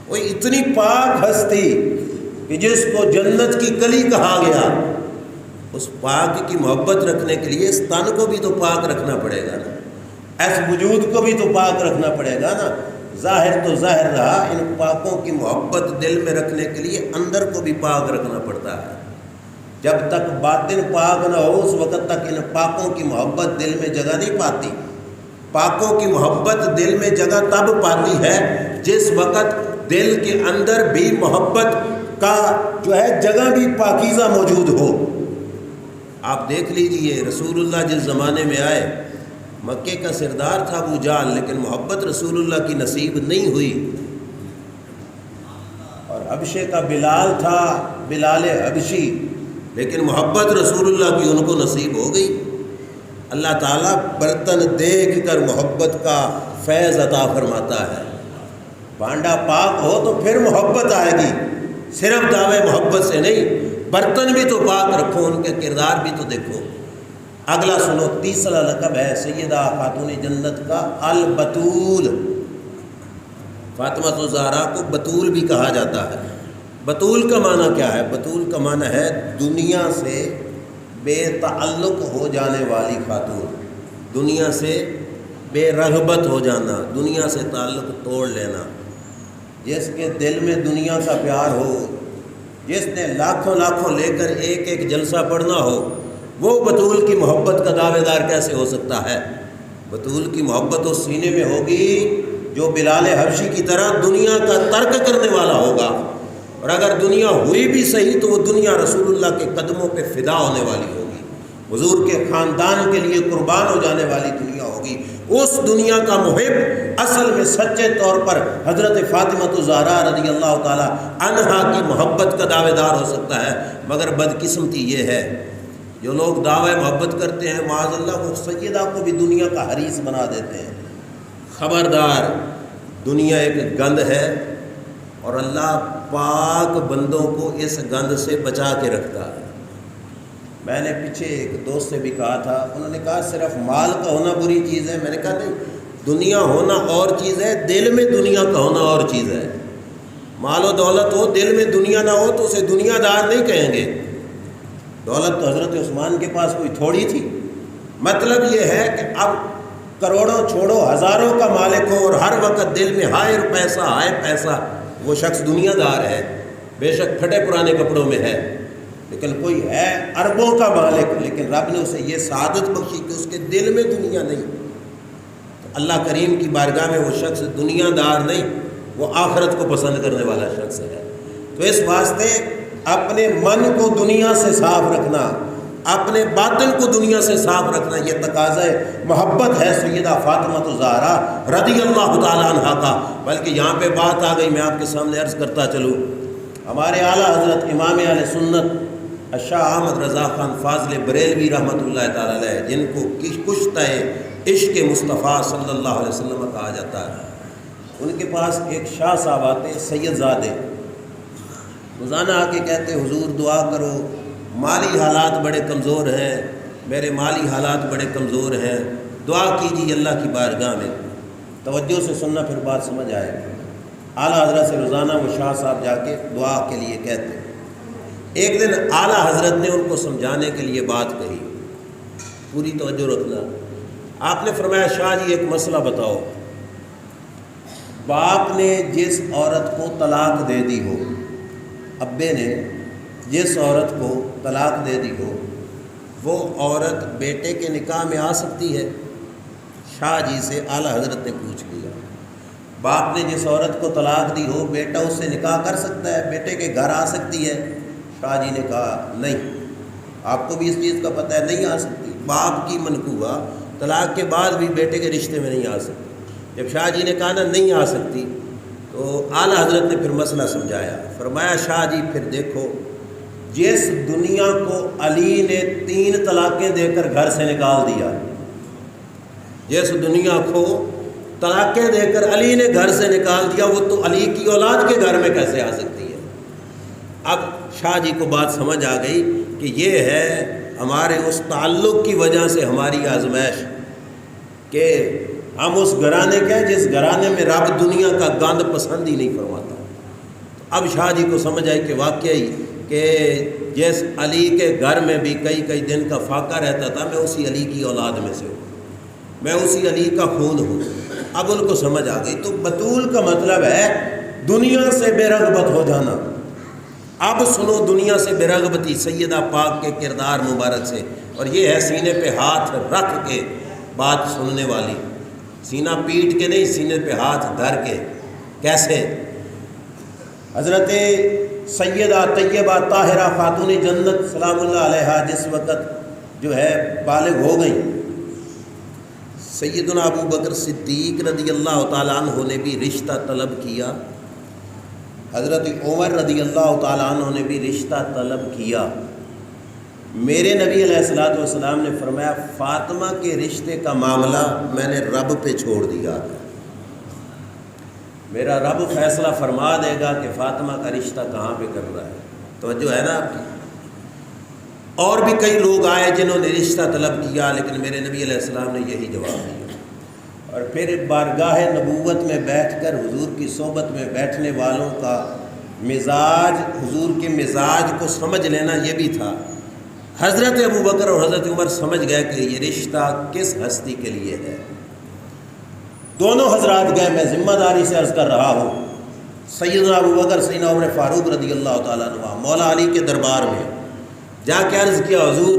وہ اتنی پاک ہستی کہ جس کو جنت کی کلی کہا گیا، اس پاک کی محبت رکھنے کے لیے اس تن کو بھی تو پاک رکھنا پڑے گا نا، اس وجود کو بھی تو پاک رکھنا پڑے گا نا۔ ظاہر تو ظاہر رہا، ان پاکوں کی محبت دل میں رکھنے کے لیے اندر کو بھی پاک رکھنا پڑتا ہے۔ جب تک باطن پاک نہ ہو اس وقت تک ان پاکوں کی محبت دل میں جگہ نہیں پاتی۔ پاکوں کی محبت دل میں جگہ تب پاتی ہے جس وقت دل کے اندر بھی محبت کا جو ہے جگہ بھی پاکیزہ موجود ہو۔ آپ دیکھ لیجئے رسول اللہ جس زمانے میں آئے، مکے کا سردار تھا ابو جہل، لیکن محبت رسول اللہ کی نصیب نہیں ہوئی۔ اور حبشے کا بلال تھا، بلال حبشی، لیکن محبت رسول اللہ کی ان کو نصیب ہو گئی۔ اللہ تعالیٰ برتن دیکھ کر محبت کا فیض عطا فرماتا ہے۔ بھانڈا پاک ہو تو پھر محبت آئے گی، صرف دعوے محبت سے نہیں۔ برتن بھی تو پاک رکھو، ان کے کردار بھی تو دیکھو۔ اگلا سنو، تیسرا لقب ہے سیدہ خاتون جنت کا البتول۔ فاطمہ الزہرا کو بتول بھی کہا جاتا ہے۔ بتول کا معنی کیا ہے؟ بتول کا معنی ہے دنیا سے بے تعلق ہو جانے والی خاتون، دنیا سے بے رغبت ہو جانا، دنیا سے تعلق توڑ لینا۔ جس کے دل میں دنیا کا پیار ہو، جس نے لاکھوں لے کر ایک جلسہ پڑھنا ہو، وہ بتول کی محبت کا دعوے دار کیسے ہو سکتا ہے؟ بتول کی محبت اس سینے میں ہوگی جو بلال حبشی کی طرح دنیا کا ترک کرنے والا ہوگا، اور اگر دنیا ہوئی بھی صحیح تو وہ دنیا رسول اللہ کے قدموں پہ فدا ہونے والی ہوگی، حضور کے خاندان کے لیے قربان ہو جانے والی دنیا ہوگی۔ اس دنیا کا محب اصل میں سچے طور پر حضرت فاطمہ الزہرا رضی اللہ تعالی عنہا کی محبت کا دعوے دار ہو سکتا ہے۔ مگر بدقسمتی یہ ہے جو لوگ دعوے محبت کرتے ہیں، معاذ اللہ وہ سیدہ کو بھی دنیا کا حریص بنا دیتے ہیں۔ خبردار، دنیا ایک گند ہے اور اللہ پاک بندوں کو اس گند سے بچا کے رکھتا ہے۔ میں نے پیچھے ایک دوست سے بھی کہا تھا، انہوں نے کہا صرف مال کا ہونا بری چیز ہے۔ میں نے کہا نہیں، دنیا ہونا اور چیز ہے، دل میں دنیا کا ہونا اور چیز ہے۔ مال و دولت ہو، دل میں دنیا نہ ہو تو اسے دنیا دار نہیں کہیں گے۔ دولت تو حضرت عثمان کے پاس کوئی تھوڑی تھی۔ مطلب یہ ہے کہ اب کروڑوں چھوڑو، ہزاروں کا مالک ہو اور ہر وقت دل میں ہائے پیسہ، وہ شخص دنیا دار ہے۔ بے شک پھٹے پرانے کپڑوں میں ہے، لیکن کوئی ہے اربوں کا مالک، لیکن رب نے اسے یہ سعادت بخشی کہ اس کے دل میں دنیا نہیں۔ تو اللہ کریم کی بارگاہ میں وہ شخص دنیا دار نہیں، وہ آخرت کو پسند کرنے والا شخص ہے۔ تو اس واسطے اپنے من کو دنیا سے صاف رکھنا، اپنے باطن کو دنیا سے صاف رکھنا، یہ تقاضا محبت ہے سیدہ فاطمہ الزہرا رضی اللہ تعالی عنہا کا۔ بلکہ یہاں پہ بات آ گئی، میں آپ کے سامنے عرض کرتا چلوں، ہمارے اعلیٰ حضرت امام اہل سنت شاہ احمد رضا خان فاضل بریلوی رحمۃ اللہ تعالی علیہ، جن کو کشتہ عشق مصطفیٰ صلی اللہ علیہ وسلم کہا جاتا ہے، ان کے پاس ایک شاہ صاحب آتے سید زادے، روزانہ آ کے کہتے حضور دعا کرو، مالی حالات بڑے کمزور ہیں، میرے مالی حالات بڑے کمزور ہیں، دعا کیجیے اللہ کی بارگاہ میں۔ توجہ سے سننا پھر بات سمجھ آئے گی۔ اعلیٰ حضرت سے روزانہ وہ شاہ صاحب جا کے دعا کے لیے کہتے۔ ایک دن اعلیٰ حضرت نے ان کو سمجھانے کے لیے بات کہی، پوری توجہ رکھنا۔ آپ نے فرمایا شاہ جی ایک مسئلہ بتاؤ، باپ نے جس عورت کو طلاق دے دی ہو ابے نے جس عورت کو طلاق دے دی ہو وہ عورت بیٹے کے نکاح میں آ سکتی ہے؟ شاہ جی سے اعلیٰ حضرت نے پوچھ لیا۔ باپ نے جس عورت کو طلاق دی ہو بیٹا اس سے نکاح کر سکتا ہے، بیٹے کے گھر آ سکتی ہے؟ شاہ جی نے کہا نہیں، آپ کو بھی اس چیز کا پتہ ہے، نہیں آ سکتی۔ باپ کی منقوہ طلاق کے بعد بھی بیٹے کے رشتے میں نہیں آ سکتی۔ جب شاہ جی نے کہا نا نہیں آ سکتی تو اعلیٰ حضرت نے پھر مسئلہ سمجھایا، فرمایا شاہ جی پھر دیکھو، جس دنیا کو علی نے 3 طلاقیں دے کر گھر سے نکال دیا، جس دنیا کو طلاقیں دے کر علی نے گھر سے نکال دیا، وہ تو علی کی اولاد کے گھر میں کیسے آ سکتی ہے؟ اب شاہ جی کو بات سمجھ آ گئی کہ یہ ہے ہمارے اس تعلق کی وجہ سے ہماری آزمائش کہ ہم اس گھرانے کے ہیں جس گھرانے میں رب دنیا کا گند پسند ہی نہیں فرماتا۔ اب شاہ جی کو سمجھ آئی کہ واقعی کہ جس علی کے گھر میں بھی کئی دن کا فاقہ رہتا تھا، میں اسی علی کی اولاد میں سے ہوں، میں اسی علی کا خون ہوں۔ اب ان کو سمجھ آ گئی۔ تو بطول کا مطلب ہے دنیا سے بے رغبت ہو جانا۔ اب سنو دنیا سے بے رغبتی سیدہ پاک کے کردار مبارک سے، اور یہ ہے سینے پہ ہاتھ رکھ کے بات سننے والی، سینہ پیٹ کے نہیں، سینے پہ ہاتھ دھر کے۔ کیسے؟ حضرت سیدہ طیبہ طاہرہ خاتون جنت سلام اللہ علیہا جس وقت جو ہے بالغ ہو گئیں، سیدنا ابو بکر صدیق رضی اللہ تعالیٰ عنہ نے بھی رشتہ طلب کیا، حضرت عمر رضی اللہ تعالیٰ عنہ نے بھی رشتہ طلب کیا۔ میرے نبی علیہ الصلوۃ والسلام نے فرمایا فاطمہ کے رشتے کا معاملہ میں نے رب پہ چھوڑ دیا ہے، میرا رب فیصلہ فرما دے گا کہ فاطمہ کا رشتہ کہاں پہ کرنا ہے۔ توجہ ہے نا آپ کی؟ اور بھی کئی لوگ آئے جنہوں نے رشتہ طلب کیا، لیکن میرے نبی علیہ السلام نے یہی جواب دیا۔ اور پھر بارگاہ نبوت میں بیٹھ کر حضور کی صحبت میں بیٹھنے والوں کا مزاج، حضور کے مزاج کو سمجھ لینا یہ بھی تھا۔ حضرت ابو بکر اور حضرت عمر سمجھ گئے کہ یہ رشتہ کس ہستی کے لیے ہے۔ دونوں حضرات گئے، میں ذمہ داری سے عرض کر رہا ہوں، سیدنا ابو بکر سیدنا عمر فاروق رضی اللہ تعالیٰ عنہ مولا علی کے دربار میں جا کے عرض کیا حضور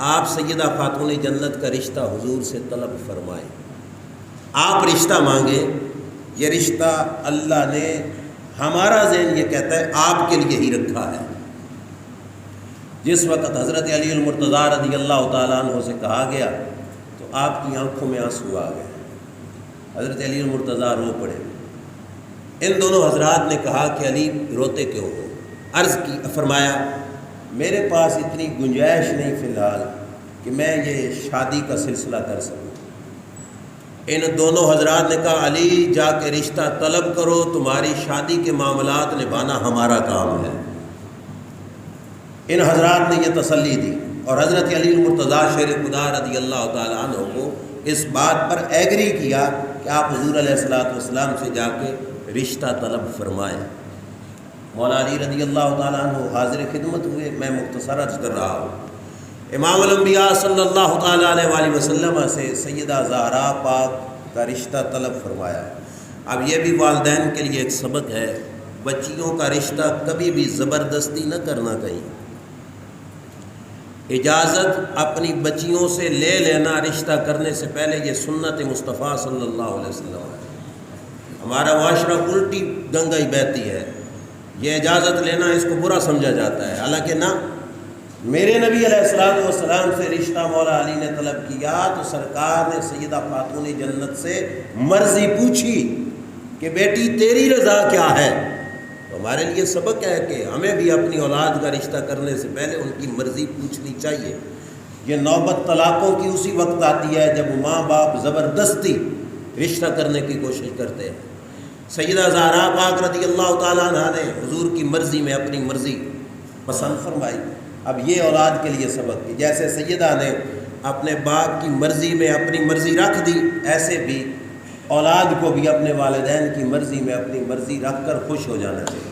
آپ سیدہ خاتون جنت کا رشتہ حضور سے طلب فرمائیں، آپ رشتہ مانگیں، یہ رشتہ اللہ نے ہمارا ذہن یہ کہتا ہے آپ کے لیے ہی رکھا ہے۔ جس وقت حضرت علی المرتضیٰ رضی اللہ تعالیٰ عنہ سے کہا گیا تو آپ کی آنکھوں میں آنسو آ گئے، حضرت علی المرتضیٰ رو پڑے۔ ان دونوں حضرات نے کہا کہ علی روتے کیوں ہو؟ عرض کی، فرمایا میرے پاس اتنی گنجائش نہیں فی الحال کہ میں یہ شادی کا سلسلہ کر سکوں۔ ان دونوں حضرات نے کہا علی جا کے رشتہ طلب کرو، تمہاری شادی کے معاملات نبھانا ہمارا کام ہے۔ ان حضرات نے یہ تسلی دی، اور حضرت علی المرتضیٰ شیر خدا رضی اللہ تعالیٰ عنہ کو اس بات پر ایگری کیا کہ آپ حضور علیہ الصلوۃ والسلام سے جا کے رشتہ طلب فرمائیں۔ مولا علی رضی اللہ تعالیٰ عنہ حاضر خدمت ہوئے۔ میں مختصر عرض کر رہا ہوں، امام الانبیاء صلی اللہ تعالیٰ علیہ وآلہ وسلم سے سیدہ زہرا پاک کا رشتہ طلب فرمایا۔ اب یہ بھی والدین کے لیے ایک سبق ہے، بچیوں کا رشتہ کبھی بھی زبردستی نہ کرنا، کہیں اجازت اپنی بچیوں سے لے لینا رشتہ کرنے سے پہلے، یہ سنت مصطفیٰ صلی اللہ علیہ وسلم ہے۔ ہمارا معاشرہ الٹی گنگائی بہتی ہے، یہ اجازت لینا اس کو برا سمجھا جاتا ہے، حالانکہ نہ، میرے نبی علیہ الصلوۃ والسلام سے رشتہ مولا علی نے طلب کیا تو سرکار نے سیدہ خاتون جنت سے مرضی پوچھی کہ بیٹی تیری رضا کیا ہے۔ تو ہمارے لیے سبق ہے کہ ہمیں بھی اپنی اولاد کا رشتہ کرنے سے پہلے ان کی مرضی پوچھنی چاہیے۔ یہ نوبت طلاقوں کی اسی وقت آتی ہے جب ماں باپ زبردستی رشتہ کرنے کی کوشش کرتے ہیں۔ سیدہ زہرا پاک رضی اللہ تعالیٰ عنہا نے حضور کی مرضی میں اپنی مرضی پسند فرمائی۔ اب یہ اولاد کے لیے سبق کی، جیسے سیدہ نے اپنے باپ کی مرضی میں اپنی مرضی رکھ دی، ایسے بھی اولاد کو بھی اپنے والدین کی مرضی میں اپنی مرضی رکھ کر خوش ہو جانا چاہیے۔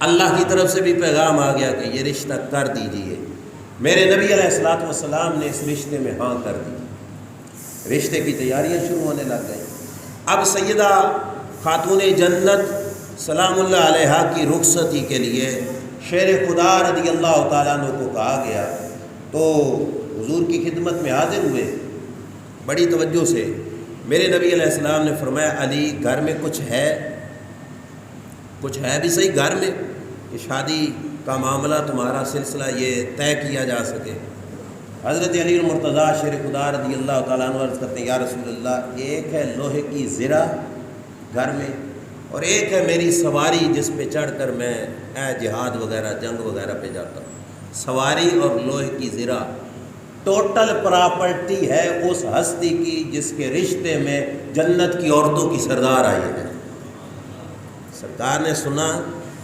اللہ کی طرف سے بھی پیغام آ گیا کہ یہ رشتہ کر دیجئے۔ میرے نبی علیہ الصلوۃ والسلام نے اس رشتے میں ہاں کر دی، رشتے کی تیاریاں شروع ہونے لگ گئیں۔ اب سیدہ خاتون جنت سلام اللہ علیہا کی رخصتی کے لیے شیر خدا رضی اللہ تعالیٰ عنہ کو کہا گیا تو حضور کی خدمت میں حاضر ہوئے بڑی توجہ سے۔ میرے نبی علیہ السلام نے فرمایا علی گھر میں کچھ ہے بھی صحیح گھر میں کہ شادی کا معاملہ تمہارا سلسلہ یہ طے کیا جا سکے۔ حضرت علی المرتضیٰ شیر خدا رضی اللہ تعالیٰ عنہ عرض کرتے ہیں یا رسول اللہ، ایک ہے لوہے کی زرہ گھر میں اور ایک ہے میری سواری جس پہ چڑھ کر میں جہاد وغیرہ جنگ وغیرہ پہ جاتا ہوں۔ سواری اور لوہے کی زرہ ٹوٹل پراپرٹی ہے اس ہستی کی جس کے رشتے میں جنت کی عورتوں کی سردار آئی ہے۔ سرکار نے سنا،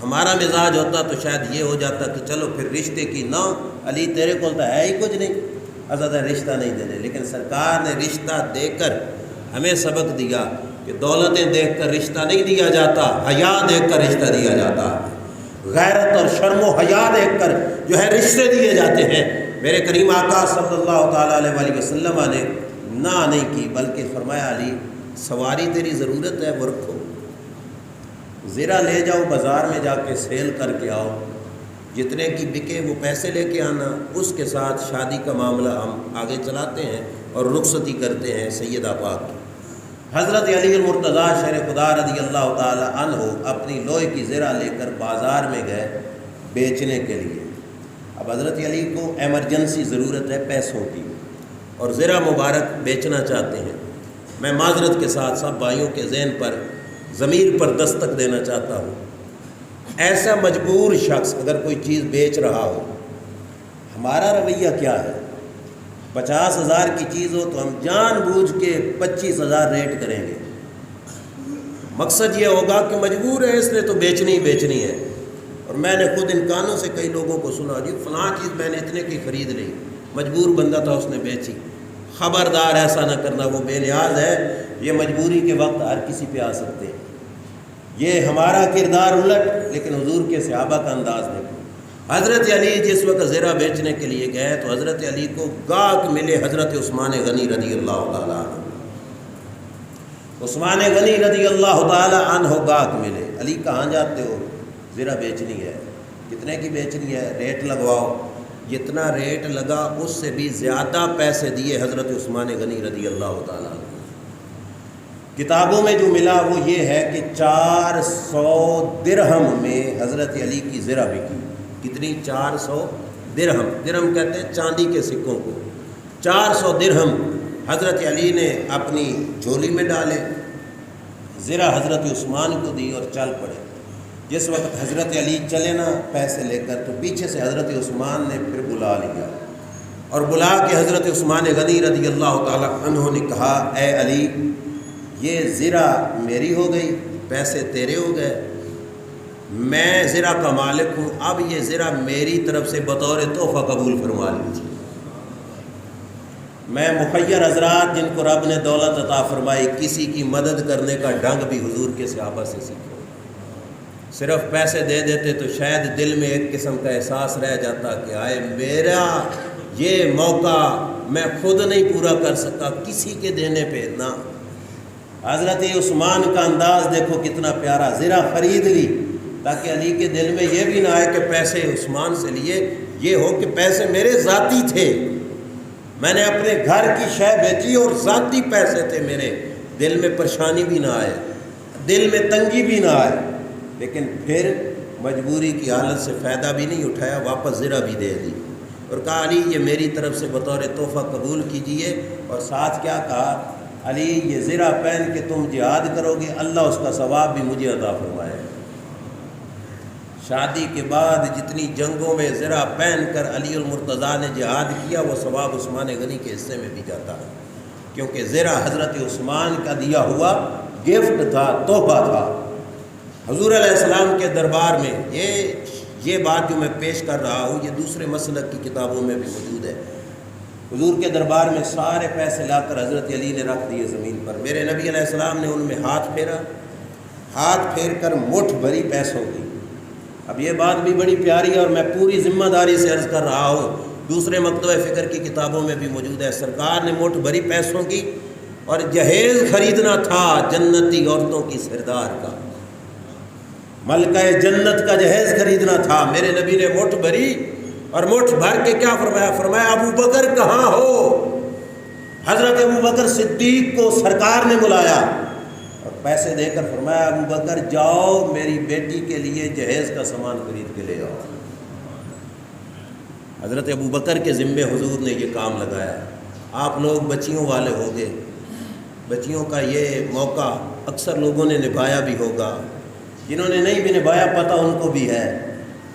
ہمارا مزاج ہوتا تو شاید یہ ہو جاتا کہ چلو پھر رشتے کی نہ، علی تیرے کو تو ہے ہی کچھ نہیں، ازادہ رشتہ نہیں دینے، لیکن سرکار نے رشتہ دے کر ہمیں سبق دیا کہ دولتیں دیکھ کر رشتہ نہیں دیا جاتا، حیا دیکھ کر رشتہ دیا جاتا ہے، غیرت اور شرم و حیا دیکھ کر جو ہے رشتے دیے جاتے ہیں۔ میرے کریم آقا صلی اللہ تعالیٰ علیہ وآلہ وسلم نے نہ نہیں کی، بلکہ فرمایا علی سواری تیری ضرورت ہے وہ رکھو، زرہ لے جاؤ بازار میں جا کے سیل کر کے آؤ، جتنے کی بکے وہ پیسے لے کے آنا، اس کے ساتھ شادی کا معاملہ ہم آگے چلاتے ہیں اور رخصتی کرتے ہیں سیدہ پاک کی۔ حضرت علی المرتضیٰ شیر خدا رضی اللہ تعالی عنہ اپنی لوہے کی زرہ لے کر بازار میں گئے بیچنے کے لیے۔ اب حضرت علی کو ایمرجنسی ضرورت ہے پیسوں کی اور زرہ مبارک بیچنا چاہتے ہیں۔ میں معذرت کے ساتھ سب بھائیوں کے ذہن پر ضمیر پر دستک دینا چاہتا ہوں، ایسا مجبور شخص اگر کوئی چیز بیچ رہا ہو، ہمارا رویہ کیا ہے؟ 50,000 کی چیز ہو تو ہم جان بوجھ کے 25,000 ریٹ کریں گے، مقصد یہ ہوگا کہ مجبور ہے اس نے تو بیچنی ہے۔ اور میں نے خود ان کانوں سے کئی لوگوں کو سنا، جی فلاں چیز میں نے اتنے کی خرید لی، مجبور بندہ تھا اس نے بیچی۔ خبردار ایسا نہ کرنا، وہ بے نیاز ہے، یہ مجبوری کے وقت ہر کسی پہ آ سکتے ہیں۔ یہ ہمارا کردار الٹ، لیکن حضور کے صحابہ کا انداز دیکھو۔ حضرت علی جس وقت زرہ بیچنے کے لیے گئے تو حضرت علی کو گاہک ملے حضرت عثمان غنی رضی اللہ تعالیٰ عنہ۔ عثمان غنی رضی اللہ تعالیٰ عنہ گاہک ملے، علی کہاں جاتے ہو؟ زرہ بیچنی ہے۔ کتنے کی بیچنی ہے؟ ریٹ لگواؤ۔ جتنا ریٹ لگا اس سے بھی زیادہ پیسے دیے حضرت عثمان غنی رضی اللہ تعالیٰ عنہ۔ کتابوں میں جو ملا وہ یہ ہے کہ 400 درہم میں حضرت علی کی زرہ بکی۔ کتنی؟ 400 درہم۔ درہم کہتے ہیں چاندی کے سکوں کو۔ 400 درہم حضرت علی نے اپنی جھولی میں ڈالے، زرہ حضرت عثمان کو دی اور چل پڑے۔ جس وقت حضرت علی چلے نا پیسے لے کر تو پیچھے سے حضرت عثمان نے پھر بلا لیا اور بلا کے حضرت عثمان غنی رضی اللہ تعالیٰ عنہ نے کہا اے علی، یہ زرہ میری ہو گئی، پیسے تیرے ہو گئے، میں زرہ کا مالک ہوں، اب یہ زرہ میری طرف سے بطور تحفہ قبول فرما لیجیے۔ میں مخیر حضرات جن کو رب نے دولت عطا فرمائی، کسی کی مدد کرنے کا ڈھنگ بھی حضور کے صحابہ سے سیکھو۔ صرف پیسے دے دیتے تو شاید دل میں ایک قسم کا احساس رہ جاتا کہ آئے میرا یہ موقع میں خود نہیں پورا کر سکا، کسی کے دینے پہ نہ۔ حضرت عثمان کا انداز دیکھو کتنا پیارا، زرہ خرید لی تاکہ علی کے دل میں یہ بھی نہ آئے کہ پیسے عثمان سے لیے، یہ ہو کہ پیسے میرے ذاتی تھے، میں نے اپنے گھر کی شے بیچی اور ذاتی پیسے تھے میرے، دل میں پریشانی بھی نہ آئے، دل میں تنگی بھی نہ آئے۔ لیکن پھر مجبوری کی حالت سے فائدہ بھی نہیں اٹھایا، واپس زرہ بھی دے دی اور کہا علی یہ میری طرف سے بطور تحفہ قبول کیجئے، اور ساتھ کیا کہا، علی یہ زرہ پہن کے تم جہاد کرو گے، اللہ اس کا ثواب بھی مجھے عطا فرمائے۔ شادی کے بعد جتنی جنگوں میں زرہ پہن کر علی المرتضیٰ نے جہاد کیا وہ ثواب عثمان غنی کے حصے میں بھی جاتا ہے، کیونکہ زرہ حضرت عثمان کا دیا ہوا گفٹ تھا، تحفہ تھا۔ حضور علیہ السلام کے دربار میں یہ بات جو میں پیش کر رہا ہوں یہ دوسرے مسلک کی کتابوں میں بھی موجود ہے۔ حضور کے دربار میں سارے پیسے لا کر حضرت علی نے رکھ دیے زمین پر، میرے نبی علیہ السلام نے ان میں ہاتھ پھیرا، ہاتھ پھیر کر مٹھ بھری پیسوں کی۔ اب یہ بات بھی بڑی پیاری ہے اور میں پوری ذمہ داری سے عرض کر رہا ہوں، دوسرے مکتبہ فکر کی کتابوں میں بھی موجود ہے، سرکار نے مٹھ بھری پیسوں کی اور جہیز خریدنا تھا جنتی عورتوں کی سردار کا۔ ملکہ جنت کا جہیز خریدنا تھا۔ میرے نبی نے مٹھ بھری اور مٹھ بھر کے کیا فرمایا؟ فرمایا ابو بکر کہاں ہو؟ حضرت ابو بکر صدیق کو سرکار نے بلایا اور پیسے دے کر فرمایا ابو بکر جاؤ میری بیٹی کے لیے جہیز کا سامان خرید کے لے آؤ۔ حضرت ابو بکر کے ذمے حضور نے یہ کام لگایا۔ آپ لوگ بچیوں والے ہو گئے، بچیوں کا یہ موقع اکثر لوگوں نے نبھایا بھی ہوگا، جنہوں نے نہیں بھی نبھایا پتہ ان کو بھی ہے۔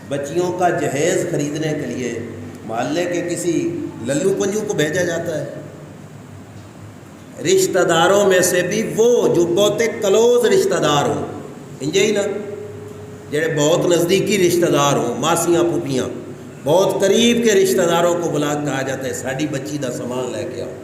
بچیوں کا جہیز خریدنے کے لیے محلے کے کسی للو پنجو کو بھیجا جاتا ہے، رشتہ داروں میں سے بھی وہ جو بہت کلوز رشتہ دار ہوں، انجے ہی نا جڑے بہت نزدیکی رشتہ دار ہوں، ماسیاں پھوپھیاں، بہت قریب کے رشتہ داروں کو بلا کے کہا جاتا ہے ساڑی بچی دا سامان لے کے آؤ،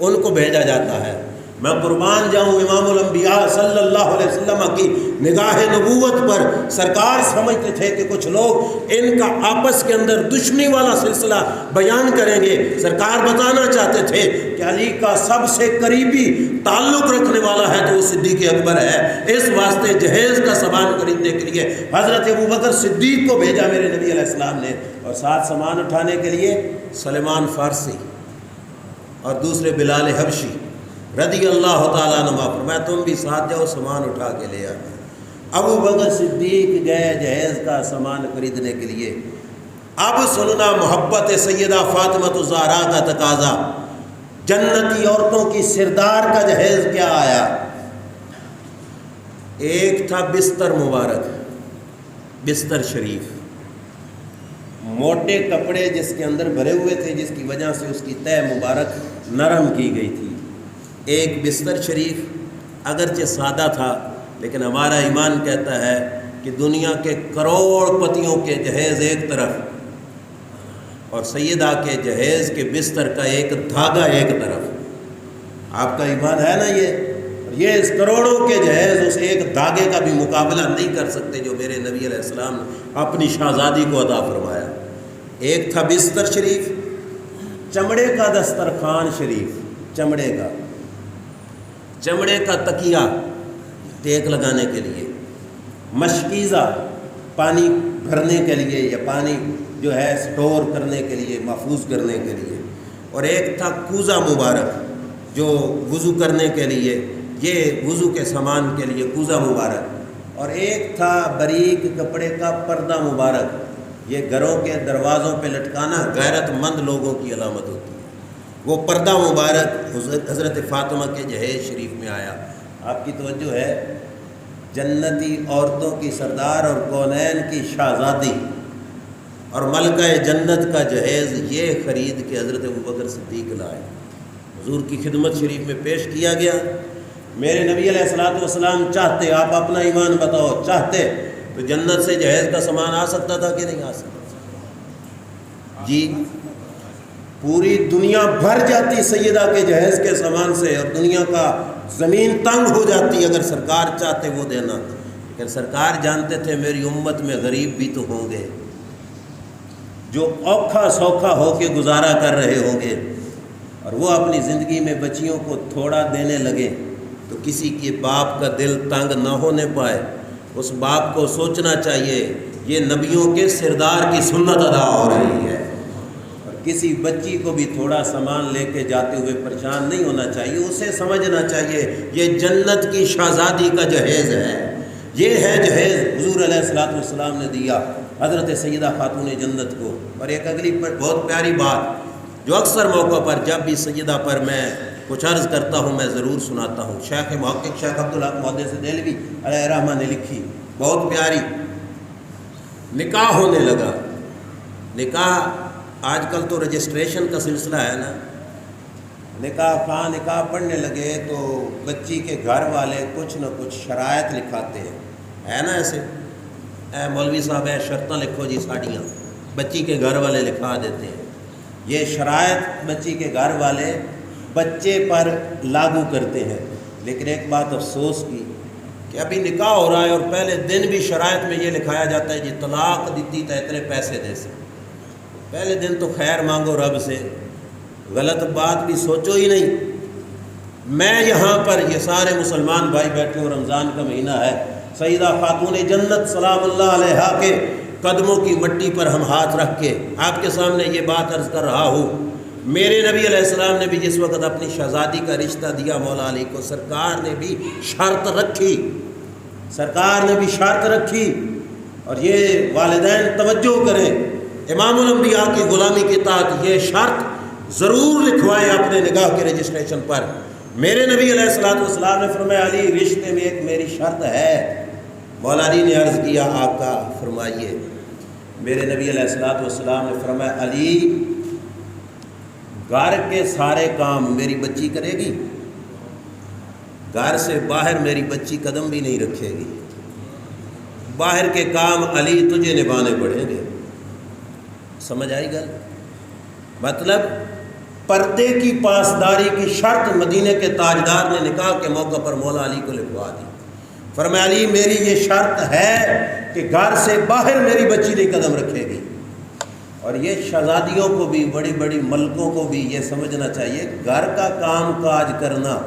ان کو بھیجا جاتا ہے۔ میں قربان جاؤں امام الانبیاء صلی اللہ علیہ وسلم کی نگاہ نبوت پر سرکار سمجھتے تھے کہ کچھ لوگ ان کا آپس کے اندر دشمنی والا سلسلہ بیان کریں گے۔ سرکار بتانا چاہتے تھے کہ علی کا سب سے قریبی تعلق رکھنے والا ہے تو وہ صدیق اکبر ہے، اس واسطے جہیز کا سامان خریدنے کے لیے حضرت ابو بکر صدیق کو بھیجا میرے نبی علیہ السلام نے، اور ساتھ سامان اٹھانے کے لیے سلمان فارسی اور دوسرے بلال حبشی رضی اللہ تعالیٰ عنہ، فرمایا تم بھی ساتھ جاؤ سامان اٹھا کے لے آئے۔ ابو بکر صدیق گئے جہیز کا سامان خریدنے کے لیے۔ اب سننا محبت سیدہ فاطمہ الزہرا کا تقاضا، جنتی عورتوں کی سردار کا جہیز کیا آیا؟ ایک تھا بستر مبارک، بستر شریف، موٹے کپڑے جس کے اندر بھرے ہوئے تھے جس کی وجہ سے اس کی تہ مبارک نرم کی گئی تھی۔ ایک بستر شریف اگرچہ سادہ تھا لیکن ہمارا ایمان کہتا ہے کہ دنیا کے کروڑ پتیوں کے جہیز ایک طرف اور سیدہ کے جہیز کے بستر کا ایک دھاگا ایک طرف۔ آپ کا ایمان ہے نا یہ اس کروڑوں کے جہیز اس ایک دھاگے کا بھی مقابلہ نہیں کر سکتے جو میرے نبی علیہ السلام نے اپنی شہزادی کو عطا فرمایا۔ ایک تھا بستر شریف، چمڑے کا دسترخوان شریف، چمڑے کا تکیہ ٹیک لگانے کے لیے، مشکیزہ پانی بھرنے کے لیے یا پانی جو ہے سٹور کرنے کے لیے، محفوظ کرنے کے لیے، اور ایک تھا کوزہ مبارک جو وضو کرنے کے لیے، یہ وضو کے سامان کے لیے کوزہ مبارک، اور ایک تھا باریک کپڑے کا پردہ مبارک، یہ گھروں کے دروازوں پہ لٹکانا غیرت مند لوگوں کی علامت ہوتی ہے۔ وہ پردہ مبارک حضرت فاطمہ کے جہیز شریف میں آیا۔ آپ کی توجہ ہے، جنتی عورتوں کی سردار اور کونین کی شہزادی اور ملکہ جنت کا جہیز یہ خرید کے حضرت ابوبکر صدیق لائے، حضور کی خدمت شریف میں پیش کیا گیا۔ میرے نبی علیہ الصلوۃ والسلام چاہتے، آپ اپنا ایمان بتاؤ، چاہتے تو جنت سے جہیز کا سامان آ سکتا تھا کہ نہیں آ سکتا تھا؟ جی، پوری دنیا بھر جاتی سیدہ کے جہیز کے سامان سے اور دنیا کا زمین تنگ ہو جاتی اگر سرکار چاہتے وہ دینا، لیکن سرکار جانتے تھے میری امت میں غریب بھی تو ہوں گے جو اوکھا سوکھا ہو کے گزارا کر رہے ہوں گے، اور وہ اپنی زندگی میں بچیوں کو تھوڑا دینے لگے تو کسی کے باپ کا دل تنگ نہ ہونے پائے۔ اس باپ کو سوچنا چاہیے یہ نبیوں کے سردار کی سنت ادا ہو رہی ہے، کسی بچی کو بھی تھوڑا سامان لے کے جاتے ہوئے پریشان نہیں ہونا چاہیے، اسے سمجھنا چاہیے یہ جنت کی شہزادی کا جہیز ہے، یہ ہے جہیز حضور علیہ الصلوۃ والسلام نے دیا حضرت سیدہ خاتون جنت کو۔ اور ایک اگلی بہت پیاری بات جو اکثر موقع پر جب بھی سیدہ پر میں کچھ عرض کرتا ہوں میں ضرور سناتا ہوں، شیخ محقق شیخ عبدالحق محدث دہلوی علیہ رحمہ نے لکھی، بہت پیاری۔ نکاح ہونے لگا، نکاح آج کل تو رجسٹریشن کا سلسلہ ہے نا، نکاح پڑھنے لگے تو بچی کے گھر والے کچھ نہ کچھ شرائط لکھاتے ہیں، ہے نا ایسے، اے مولوی صاحب اے شرطیں لکھو جی ساڑیاں، بچی کے گھر والے لکھا دیتے ہیں۔ یہ شرائط بچی کے گھر والے بچے پر لاگو کرتے ہیں، لیکن ایک بات افسوس کی کہ ابھی نکاح ہو رہا ہے اور پہلے دن بھی شرائط میں یہ لکھایا جاتا ہے جی طلاق دیتی تو اتنے پیسے دے سے۔ پہلے دن تو خیر مانگو رب سے، غلط بات بھی سوچو ہی نہیں۔ میں یہاں پر یہ سارے مسلمان بھائی بیٹھے ہوں، رمضان کا مہینہ ہے، سیدہ خاتون جنت سلام اللہ علیہا کے قدموں کی مٹی پر ہم ہاتھ رکھ کے آپ کے سامنے یہ بات عرض کر رہا ہوں، میرے نبی علیہ السلام نے بھی جس وقت اپنی شہزادی کا رشتہ دیا مولا علی کو، سرکار نے بھی شرط رکھی، سرکار نے بھی شرط رکھی۔ اور یہ والدین توجہ کریں، امام الانبیاء کی غلامی کے تحت یہ شرط ضرور لکھوائیں اپنے نگاہ کے رجسٹریشن پر۔ میرے نبی علیہ السلام نے فرمایا علی رشتے میں ایک میری شرط ہے۔ مولا علی نے عرض کیا آقا فرمائیے۔ میرے نبی علیہ السلام نے فرمایا علی گھر کے سارے کام میری بچی کرے گی، گھر سے باہر میری بچی قدم بھی نہیں رکھے گی، باہر کے کام علی تجھے نبھانے پڑیں گے۔ سمجھ آئی گل؟ مطلب پردے کی پاسداری کی شرط مدینے کے تاجدار نے نکاح کے موقع پر مولا علی کو لکھوا دی۔ فرمایا علی میری یہ شرط ہے کہ گھر سے باہر میری بچی نہیں قدم رکھے گی۔ اور یہ شہزادیوں کو بھی، بڑی بڑی ملکوں کو بھی یہ سمجھنا چاہیے، گھر کا کام کاج کرنا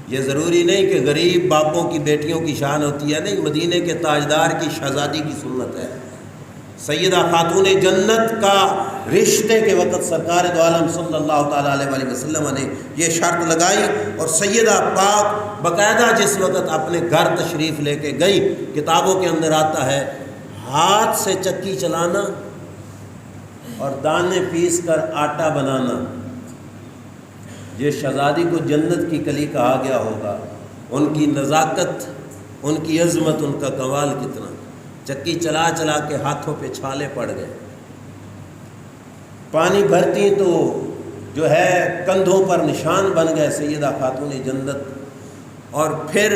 یہ ضروری نہیں کہ غریب باپوں کی بیٹیوں کی شان ہوتی ہے، نہیں، مدینے کے تاجدار کی شہزادی کی سنت ہے۔ سیدہ خاتون جنت کا رشتے کے وقت سرکار دو عالم صلی اللہ تعالیٰ علیہ وسلم نے یہ شرط لگائی، اور سیدہ پاک باقاعدہ جس وقت اپنے گھر تشریف لے کے گئی، کتابوں کے اندر آتا ہے ہاتھ سے چکی چلانا اور دانے پیس کر آٹا بنانا، یہ شہزادی کو جنت کی کلی کہا گیا ہوگا۔ ان کی نزاکت، ان کی عظمت، ان کا کمال کتنا، چکی چلا چلا کے ہاتھوں پہ چھالے پڑ گئے، پانی بھرتی تو جو ہے کندھوں پر نشان بن گئے سیدہ خاتون جنت۔ اور پھر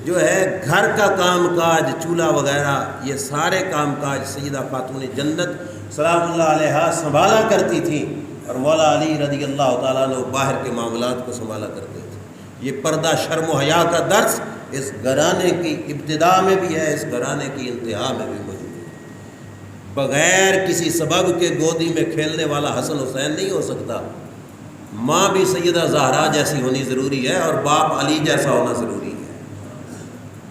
جو ہے گھر کا کام کاج، چولہا وغیرہ، یہ سارے کام کاج سیدہ خاتون جنت سلام اللہ علیہا سنبھالا کرتی تھی، اور مولا علی رضی اللہ تعالیٰ نے باہر کے معاملات کو سنبھالا کرتے تھے۔ یہ پردہ شرم و حیا کا درس اس گھرانے کی ابتدا میں بھی ہے، اس گھرانے کی انتہا میں بھی موجود ہے۔ بغیر کسی سبب کے گودی میں کھیلنے والا حسن حسین نہیں ہو سکتا، ماں بھی سیدہ زہرا جیسی ہونی ضروری ہے، اور باپ علی جیسا ہونا ضروری ہے۔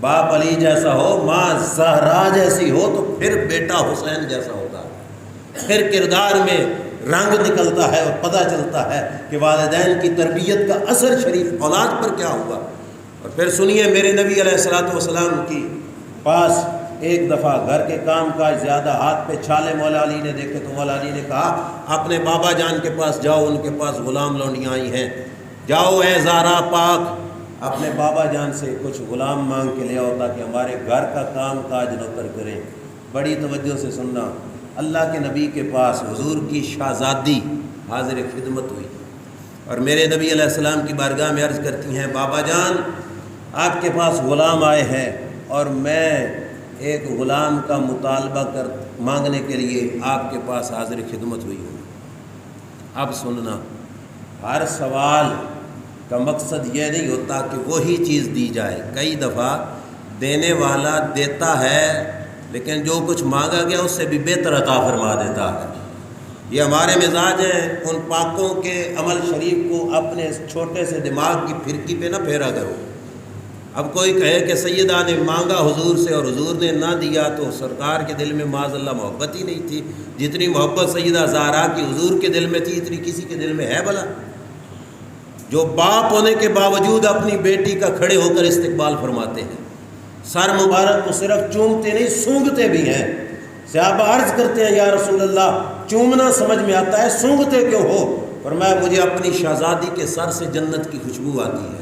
باپ علی جیسا ہو، ماں زہرا جیسی ہو، تو پھر بیٹا حسین جیسا ہوتا ہے، پھر کردار میں رنگ نکلتا ہے اور پتہ چلتا ہے کہ والدین کی تربیت کا اثر شریف اولاد پر کیا ہوا۔ اور پھر سنیے میرے نبی علیہ السلام کی پاس ایک دفعہ گھر کے کام کاج زیادہ، ہاتھ پہ چھالے مولا علی نے دیکھے تو مولا علی نے کہا اپنے بابا جان کے پاس جاؤ، ان کے پاس غلام لونڈیاں آئی ہیں، جاؤ اے زہرا پاک اپنے بابا جان سے کچھ غلام مانگ کے لے آؤ تاکہ ہمارے گھر کا کام کاج نوکر کریں۔ بڑی توجہ سے سننا، اللہ کے نبی کے پاس حضور کی شہزادی حاضر خدمت ہوئی، اور میرے نبی علیہ السلام کی بارگاہ میں عرض کرتی ہیں بابا جان آپ کے پاس غلام آئے ہیں، اور میں ایک غلام کا مطالبہ مانگنے کے لیے آپ کے پاس حاضر خدمت ہوئی ہوں۔ اب سننا، ہر سوال کا مقصد یہ نہیں ہوتا کہ وہی چیز دی جائے، کئی دفعہ دینے والا دیتا ہے لیکن جو کچھ مانگا گیا اس سے بھی بہتر عطا فرما دیتا ہے۔ یہ ہمارے مزاج ہیں، ان پاکوں کے عمل شریف کو اپنے چھوٹے سے دماغ کی پھرکی پہ نہ پھیرا کرو۔ اب کوئی کہے کہ سیدہ نے مانگا حضور سے اور حضور نے نہ دیا تو سرکار کے دل میں معاذ اللہ محبت ہی نہیں تھی، جتنی محبت سیدہ زہرا کی حضور کے دل میں تھی اتنی کسی کے دل میں ہے بھلا؟ جو باپ ہونے کے باوجود اپنی بیٹی کا کھڑے ہو کر استقبال فرماتے ہیں، سر مبارک کو صرف چومتے نہیں سونگھتے بھی ہیں۔ صحابہ عرض کرتے ہیں یا رسول اللہ چومنا سمجھ میں آتا ہے، سونگھتے کیوں ہو؟ فرمایا مجھے اپنی شہزادی کے سر سے جنت کی خوشبو آتی ہے۔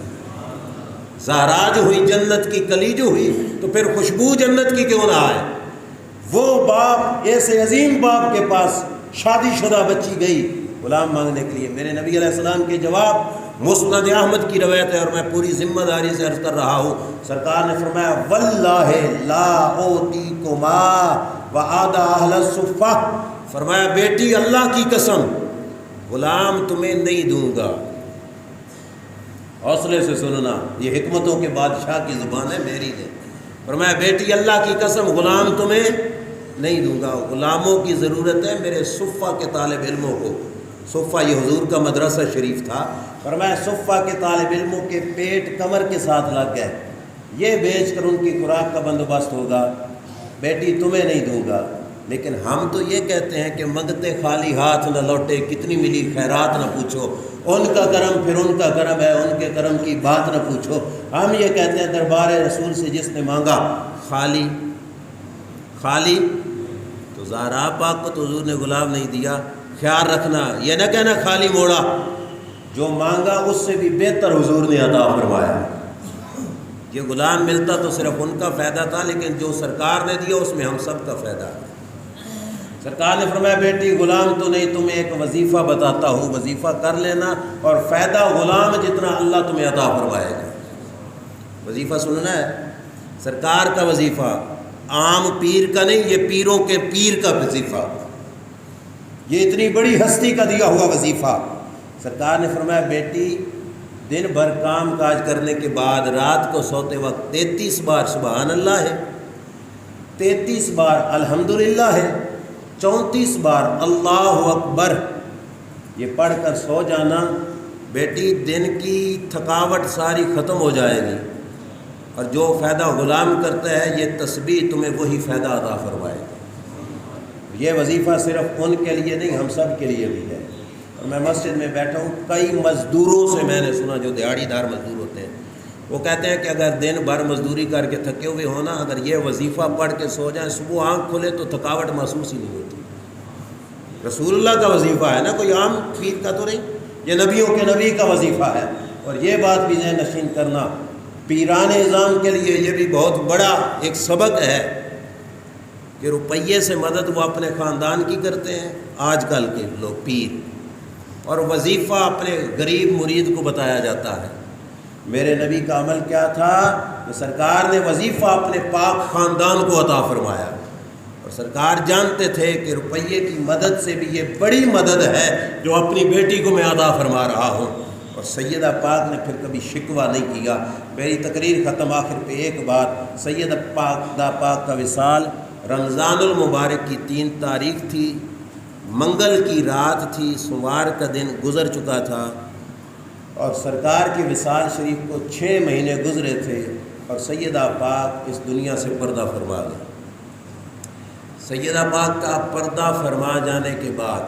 زہرا جو ہوئی جنت کی کلی جو ہوئی تو پھر خوشبو جنت کی کیوں نہ آئے؟ وہ باپ، ایسے عظیم باپ کے پاس شادی شدہ بچی گئی غلام مانگنے کے لیے، میرے نبی علیہ السلام کے جواب مسند احمد کی روایت ہے اور میں پوری ذمہ داری سے عرض کر رہا ہوں، سرکار نے فرمایا واللہ لا اوتیکما وعد اہل الصفہ، فرمایا بیٹی اللہ کی قسم غلام تمہیں نہیں دوں گا۔ حوصلے سے سننا، یہ حکمتوں کے بادشاہ کی زبان ہے، میری نہیں۔ فرمایا بیٹی اللہ کی قسم غلام تمہیں نہیں دوں گا، غلاموں کی ضرورت ہے میرے صفہ کے طالب علموں کو۔ صفہ یہ حضور کا مدرسہ شریف تھا، فرمایا صفہ کے طالب علموں کے پیٹ کمر کے ساتھ لگ گئے، یہ بیچ کر ان کی خوراک کا بندوبست ہوگا، بیٹی تمہیں نہیں دوں گا۔ لیکن ہم تو یہ کہتے ہیں کہ منگتے خالی ہاتھ نہ لوٹے، کتنی ملی خیرات نہ پوچھو، ان کا کرم پھر ان کا کرم ہے، ان کے کرم کی بات نہ پوچھو۔ ہم یہ کہتے ہیں دربار رسول سے جس نے مانگا خالی خالی، تو زہرا پاک کو تو حضور نے غلام نہیں دیا۔ خیال رکھنا، یہ نہ کہنا خالی موڑا، جو مانگا اس سے بھی بہتر حضور نے عطا فرمایا۔ یہ غلام ملتا تو صرف ان کا فائدہ تھا، لیکن جو سرکار نے دیا اس میں ہم سب کا فائدہ ہے۔ سرکار نے فرمایا بیٹی غلام تو نہیں، تمہیں ایک وظیفہ بتاتا ہوں، وظیفہ کر لینا اور فائدہ غلام جتنا اللہ تمہیں عطا فرمائے گا۔ وظیفہ سننا ہے، سرکار کا وظیفہ، عام پیر کا نہیں، یہ پیروں کے پیر کا وظیفہ، یہ اتنی بڑی ہستی کا دیا ہوا وظیفہ۔ سرکار نے فرمایا بیٹی دن بھر کام کاج کرنے کے بعد رات کو سوتے وقت 33 بار سبحان اللہ ہے، 33 بار الحمدللہ ہے، 34 بار اللہ اکبر، یہ پڑھ کر سو جانا۔ بیٹی دن کی تھکاوٹ ساری ختم ہو جائے گی، اور جو فائدہ غلام کرتا ہے یہ تسبیح تمہیں وہی فائدہ عطا فرمائے گا۔ یہ وظیفہ صرف ان کے لیے نہیں، ہم سب کے لیے بھی ہے۔ اور میں مسجد میں بیٹھا ہوں، کئی مزدوروں سے میں نے سنا جو دیہڑی دار مزدور ہوتے ہیں، وہ کہتے ہیں کہ اگر دن بھر مزدوری کر کے تھکے ہوئے ہونا، اگر یہ وظیفہ پڑھ کے سو جائیں، صبح آنکھ کھلے تو تھکاوٹ محسوس ہی نہیں ہوتی۔ رسول اللہ کا وظیفہ ہے نا، کوئی عام پیر کا تو نہیں، یہ نبیوں کے نبی کا وظیفہ ہے۔ اور یہ بات بھی ذہن نشین کرنا، پیران نظام کے لیے یہ بھی بہت بڑا ایک سبق ہے کہ روپیے سے مدد وہ اپنے خاندان کی کرتے ہیں آج کل کے لوگ پیر، اور وظیفہ اپنے غریب مرید کو بتایا جاتا ہے۔ میرے نبی کا عمل کیا تھا کہ سرکار نے وظیفہ اپنے پاک خاندان کو عطا فرمایا، اور سرکار جانتے تھے کہ روپیے کی مدد سے بھی یہ بڑی مدد ہے جو اپنی بیٹی کو میں عطا فرما رہا ہوں۔ اور سیدہ پاک نے پھر کبھی شکوہ نہیں کیا۔ میری تقریر ختم آخر پہ ایک بات، سیدہ پاک کا وصال رمضان المبارک کی 3 تاریخ تھی، منگل کی رات تھی، سوموار کا دن گزر چکا تھا، اور سرکار کے وصال شریف کو 6 مہینے گزرے تھے، اور سیدہ پاک اس دنیا سے پردہ فرما گئی۔ سیدہ پاک کا پردہ فرما جانے کے بعد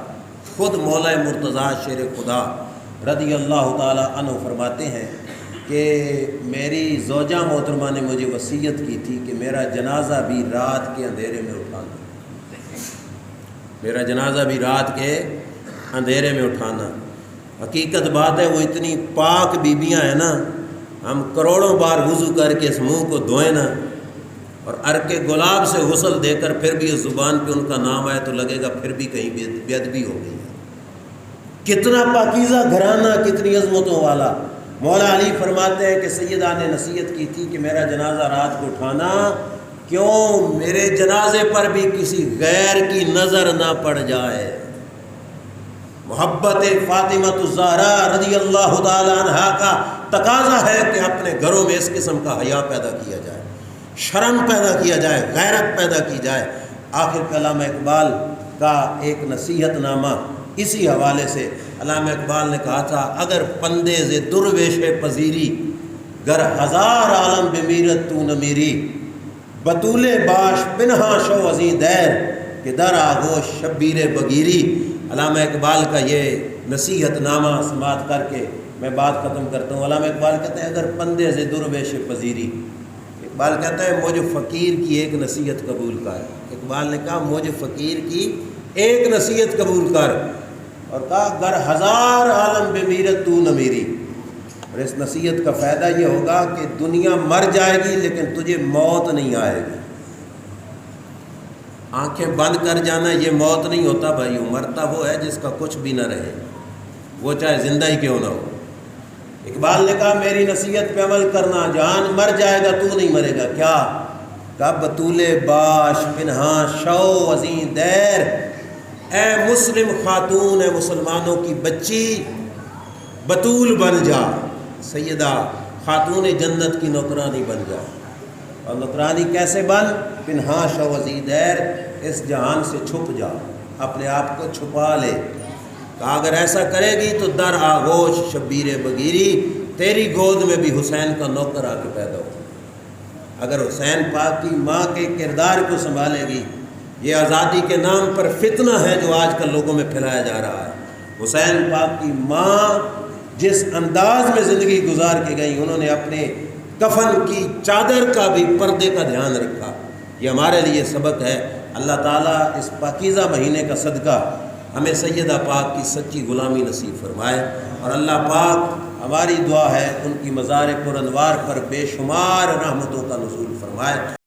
خود مولا مرتضیٰ شیر خدا رضی اللہ تعالی عنہ فرماتے ہیں کہ میری زوجہ محترمہ نے مجھے وصیت کی تھی کہ میرا جنازہ بھی رات کے اندھیرے میں اٹھانا، میرا جنازہ بھی رات کے اندھیرے میں اٹھانا۔ حقیقت بات ہے، وہ اتنی پاک بیبیاں ہیں نا، ہم کروڑوں بار وضو کر کے اس منہ کو دھوئیں نا، اور عرق گلاب سے غسل دے کر پھر بھی اس زبان پہ ان کا نام آئے تو لگے گا پھر بھی کہیں بے ادبی ہو گئی ہے۔ کتنا پاکیزہ گھرانہ، کتنی عظمتوں والا۔ مولا علی فرماتے ہیں کہ سیدہ نے نصیحت کی تھی کہ میرا جنازہ رات کو اٹھانا، کیوں میرے جنازے پر بھی کسی غیر کی نظر نہ پڑ جائے۔ محبت فاطمہ الزہرا رضی اللہ تعالی عنہا کا تقاضا ہے کہ اپنے گھروں میں اس قسم کا حیا پیدا کیا جائے، شرم پیدا کیا جائے، غیرت پیدا کی جائے۔ آخر پہ علامہ اقبال کا ایک نصیحت نامہ اسی حوالے سے، علامہ اقبال نے کہا تھا اگر پندے درویش پذیری، گر ہزار عالم بمیرت تو نہ میری، بطول باش پنہا شو ازیں دیر کہ در آغوش شبیر بگیری۔ علامہ اقبال کا یہ نصیحت نامہ سماعت کر کے میں بات ختم کرتا ہوں۔ علامہ اقبال کہتے ہیں اگر پندے سے درویش پذیری، اقبال کہتا ہے مجھ فقیر کی ایک نصیحت قبول کر۔ اقبال نے کہا مجھ فقیر کی ایک نصیحت قبول کر، اور کہا گر ہزار عالم بمیرت تو نہ میری۔ اور اس نصیحت کا فائدہ یہ ہوگا کہ دنیا مر جائے گی لیکن تجھے موت نہیں آئے گی۔ آنکھیں بند کر جانا یہ موت نہیں ہوتا بھائی، مرتا وہ ہے جس کا کچھ بھی نہ رہے، وہ چاہے زندہ ہی کیوں نہ ہو۔ اقبال نے کہا میری نصیحت پہ عمل کرنا، جان مر جائے گا تو نہیں مرے گا۔ کیا کہا بطول باش پنہا شو ازیں دیر، اے مسلم خاتون، اے مسلمانوں کی بچی بطول بن جا، سیدہ خاتون جنت کی نوکرانی بن جا۔ اور نوکرانی کیسے بن؟ پنہا شو ازیں دیر، اس جہان سے چھپ جا، اپنے آپ کو چھپا لے۔ کہا اگر ایسا کرے گی تو در آغوش شبیر بگیری، تیری گود میں بھی حسین کا نوکر آ کے پیدا ہو۔ اگر حسین پاک کی ماں کے کردار کو سنبھالے گی، یہ آزادی کے نام پر فتنہ ہے جو آج کل لوگوں میں پھیلایا جا رہا ہے۔ حسین پاک کی ماں جس انداز میں زندگی گزار کے گئی، انہوں نے اپنے کفن کی چادر کا بھی پردے کا دھیان رکھا، یہ ہمارے لیے سبق ہے۔ اللہ تعالیٰ اس پاکیزہ مہینے کا صدقہ ہمیں سیدہ پاک کی سچی غلامی نصیب فرمائے، اور اللہ پاک ہماری دعا ہے ان کی مزار پر انوار پر بے شمار رحمتوں کا نزول فرمائے۔